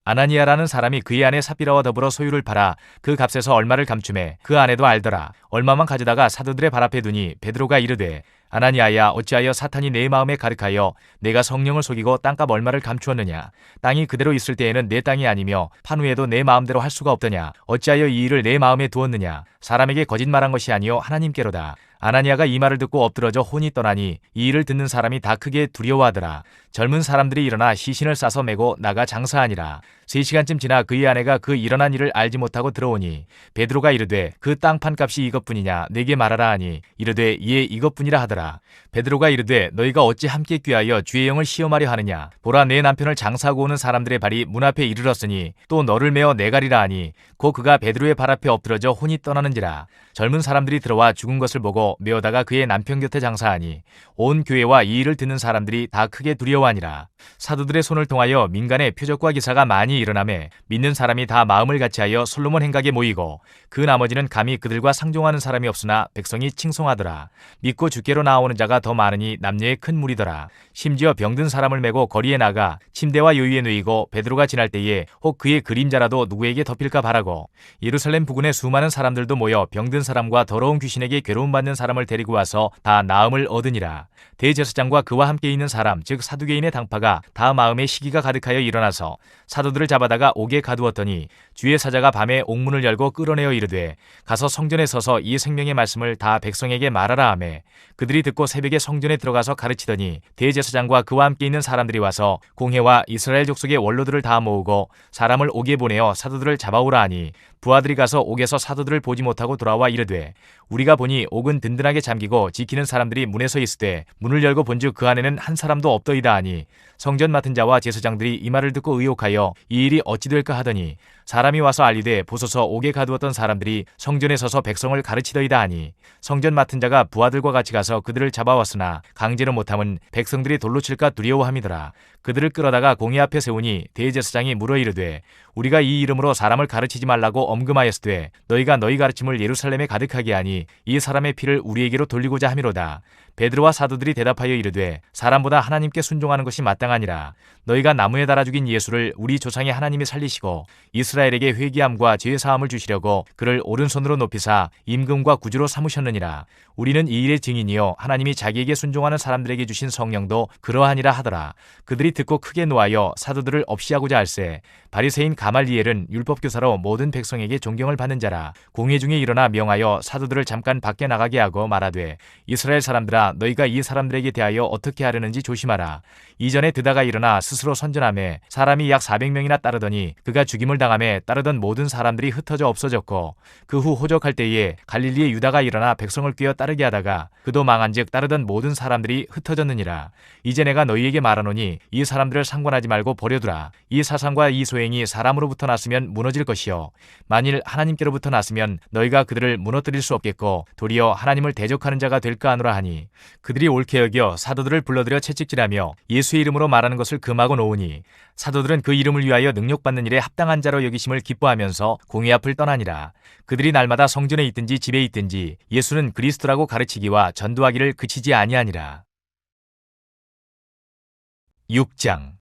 아나니아라는 사람이 그의 아내 삽비라와 더불어 소유를 팔아 그 값에서 얼마를 감춤해 그 아내도 알더라. 얼마만 가져다가 사도들의 발 앞에 두니 베드로가 이르되 아나니아야, 어찌하여 사탄이 내 마음에 가득하여 내가 성령을 속이고 땅값 얼마를 감추었느냐. 땅이 그대로 있을 때에는 내 땅이 아니며 판 후에도 내 마음대로 할 수가 없더냐. 어찌하여 이 일을 내 마음에 두었느냐. 사람에게 거짓말한 것이 아니요 하나님께로다. 아나니아가 이 말을 듣고 엎드러져 혼이 떠나니 이 일을 듣는 사람이 다 크게 두려워하더라. 젊은 사람들이 일어나 시신을 싸서 메고 나가 장사하니라. 3시간쯤 지나 그의 아내가 그 일어난 일을 알지 못하고 들어오니 베드로가 이르되 그 땅 판값이 이것뿐이냐 내게 말하라 하니 이르되 예 이것뿐이라 하더라. 베드로가 이르되 너희가 어찌 함께 꾀하여 주의 영을 시험하려 하느냐. 보라 내 남편을 장사하고 오는 사람들의 발이 문 앞에 이르렀으니 또 너를 메어 내가리라 하니 곧 그가 베드로의 발 앞에 엎드러져 혼이 떠나는지라. 젊은 사람들이 들어와 죽은 것을 보고 메어다가 그의 남편 곁에 장사하니 온 교회와 이 일을 듣는 사람들이 다 크게 두려워하니라. 사도들의 손을 통하여 민간에 표적과 기사가 많이 일어나매 믿는 사람이 다 마음을 같이하여 솔로몬 행각에 모이고 그 나머지는 감히 그들과 상종하는 사람이 없으나 백성이 칭송하더라. 믿고 주께로 나아오는 자가 더 많으니 남녀의 큰 무리더라. 심지어 병든 사람을 메고 거리에 나가 침대와 요위에 누이고 베드로가 지날 때에 혹 그의 그림자라도 누구에게 덮일까 바라고 예루살렘 부근에 수많은 사람들도 모여 병든 사람과 더러운 귀신에게 괴로움받는 사람을 데리고 와서 다 나음을 얻으니라. 대제사장과 그와 함께 있는 사람 즉 사두개인의 당파가 다 마음에 시기가 가득하여 일어나서 사도들을 잡아다가 옥에 가두었더니 주의 사자가 밤에 옥문을 열고 끌어내어 이르되 가서 성전에 서서 이 생명의 말씀을 다 백성에게 말하라 하매 그들이 듣고 새벽에 성전에 들어가서 가르치더니 대제사장과 그와 함께 있는 사람들이 와서 공회와 이스라엘 족속의 원로들을 다 모으고 사람을 옥에 보내어 사도들을 잡아오라 하니 부하들이 가서 옥에서 사도들을 보지 못하고 돌아와 이르되 우리가 보니 옥은 든든하게 잠기고 지키는 사람들이 문에 서 있으되 문을 열고 본즉 그 안에는 한 사람도 없더이다 하니 성전 맡은 자와 제사장들이 이 말을 듣고 의혹하여 이 일이 어찌 될까 하더니 사람이 와서 알리되 보소서 옥에 가두었던 사람들이 성전에 서서 백성을 가르치더이다 하니 성전 맡은 자가 부하들과 같이 가서 그들을 잡아왔으나 강제로 못함은 백성들이 돌로 칠까 두려워함이더라. 그들을 끌어다가 공회 앞에 세우니 대제사장이 물어 이르되 우리가 이 이름으로 사람을 가르치지 말라고 엄금하였으되 너희가 너희 가르침을 예루살렘에 가득하게 하니 이 사람의 피를 우리에게로 돌리고자 함이로다. 베드로와 사도들이 대답하여 이르되 사람보다 하나님께 순종하는 것이 마땅하니라. 너희가 나무에 달아 죽인 예수를 우리 조상의 하나님이 살리시고 이스라엘에게 회개함과 죄 사함을 주시려고 그를 오른손으로 높이사 임금과 구주로 삼으셨느니라. 우리는 이 일의 증인이요 하나님이 자기에게 순종하는 사람들에게 주신 성령도 그러하니라 하더라. 그들이 듣고 크게 노하여 사도들을 없이하고자 할세 바리새인 가말리엘은 율법교사로 모든 백성에게 존경을 받는 자라. 공회 중에 일어나 명하여 사도들을 잠깐 밖에 나가게 하고 말하되 이스라엘 사람들아 너희가 이 사람들에게 대하여 어떻게 하려는지 조심하라. 이전에 드다가 일어나 스스로 선전하매 사람이 약 400명이나 따르더니 그가 죽임을 당하매 따르던 모든 사람들이 흩어져 없어졌고 그 후 호적할 때에 갈릴리의 유다가 일어나 백성을 꿰어 따르게 하다가 그도 망한즉 따르던 모든 사람들이 흩어졌느니라. 이제 내가 너희에게 말하노니 이 사람들을 상관하지 말고 버려두라. 이 사상과 이 소행이 사람으로부터 났으면 무너질 것이요 만일 하나님께로부터 났으면 너희가 그들을 무너뜨릴 수 없겠고 도리어 하나님을 대적하는 자가 될까 하노라 하니 그들이 옳게 여겨 사도들을 불러들여 채찍질하며 예수의 이름으로 말하는 것을 금하고 놓으니 사도들은 그 이름을 위하여 능력받는 일에 합당한 자로 여기심을 기뻐하면서 공회 앞을 떠나니라. 그들이 날마다 성전에 있든지 집에 있든지 예수는 그리스도라고 가르치기와 전도하기를 그치지 아니하니라. 6장.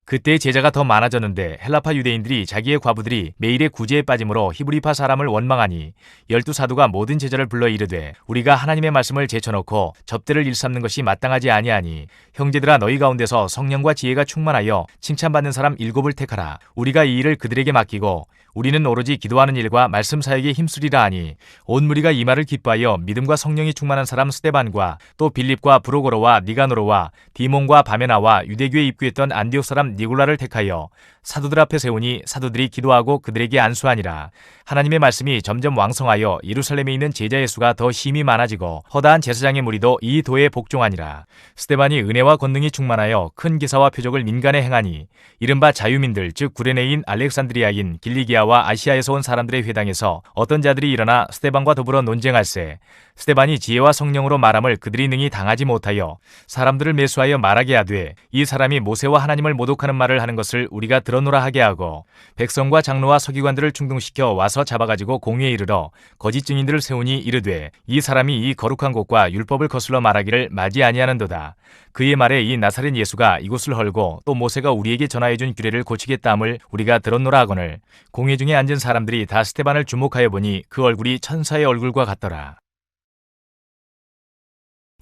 그때 제자가 더 많아졌는데 헬라파 유대인들이 자기의 과부들이 매일의 구제에 빠짐으로 히브리파 사람을 원망하니 12사도가 모든 제자를 불러 이르되 우리가 하나님의 말씀을 제쳐놓고 접대를 일삼는 것이 마땅하지 아니하니 형제들아 너희 가운데서 성령과 지혜가 충만하여 칭찬받는 사람 7을 택하라. 우리가 이 일을 그들에게 맡기고 우리는 오로지 기도하는 일과 말씀 사역에 힘쓰리라 하니 온 무리가 이 말을 기뻐하여 믿음과 성령이 충만한 사람 스데반과 또 빌립과 브로고로와 니가노로와 디몬과 바메나와 유대교에 입구했던 안디옥 사람 니골라를 택하여 사도들 앞에 세우니 사도들이 기도하고 그들에게 안수하니라. 하나님의 말씀이 점점 왕성하여 예루살렘에 있는 제자의 수가 더 심히 많아지고 허다한 제사장의 무리도 이 도에 복종하니라. 스데반이 은혜와 권능이 충만하여 큰 기사와 표적을 민간에 행하니 이른바 자유민들 즉 구레네인 알렉산드리아인 길리기아와 아시아에서 온 사람들의 회당에서 어떤 자들이 일어나 스데반과 더불어 논쟁할세 스데반이 지혜와 성령으로 말함을 그들이 능히 당하지 못하여 사람들을 매수하여 말하게 하되 이 사람이 모세와 하나님을 모독하는 말을 하는 것을 우리가 들어노라 하게 하고 백성과 장로와 서기관들을 충동시켜 와서 잡아가지고 공회에 이르러 거짓 증인들을 세우니 이르되 이 사람이 이 거룩한 곳과 율법을 거슬러 말하기를 마지 아니하는도다. 그의 말에 이 나사렛 예수가 이곳을 헐고 또 모세가 우리에게 전하여준 규례를 고치겠다 함을 우리가 들었노라 하거늘 공회 중에 앉은 사람들이 다 스데반을 주목하여 보니 그 얼굴이 천사의 얼굴과 같더라.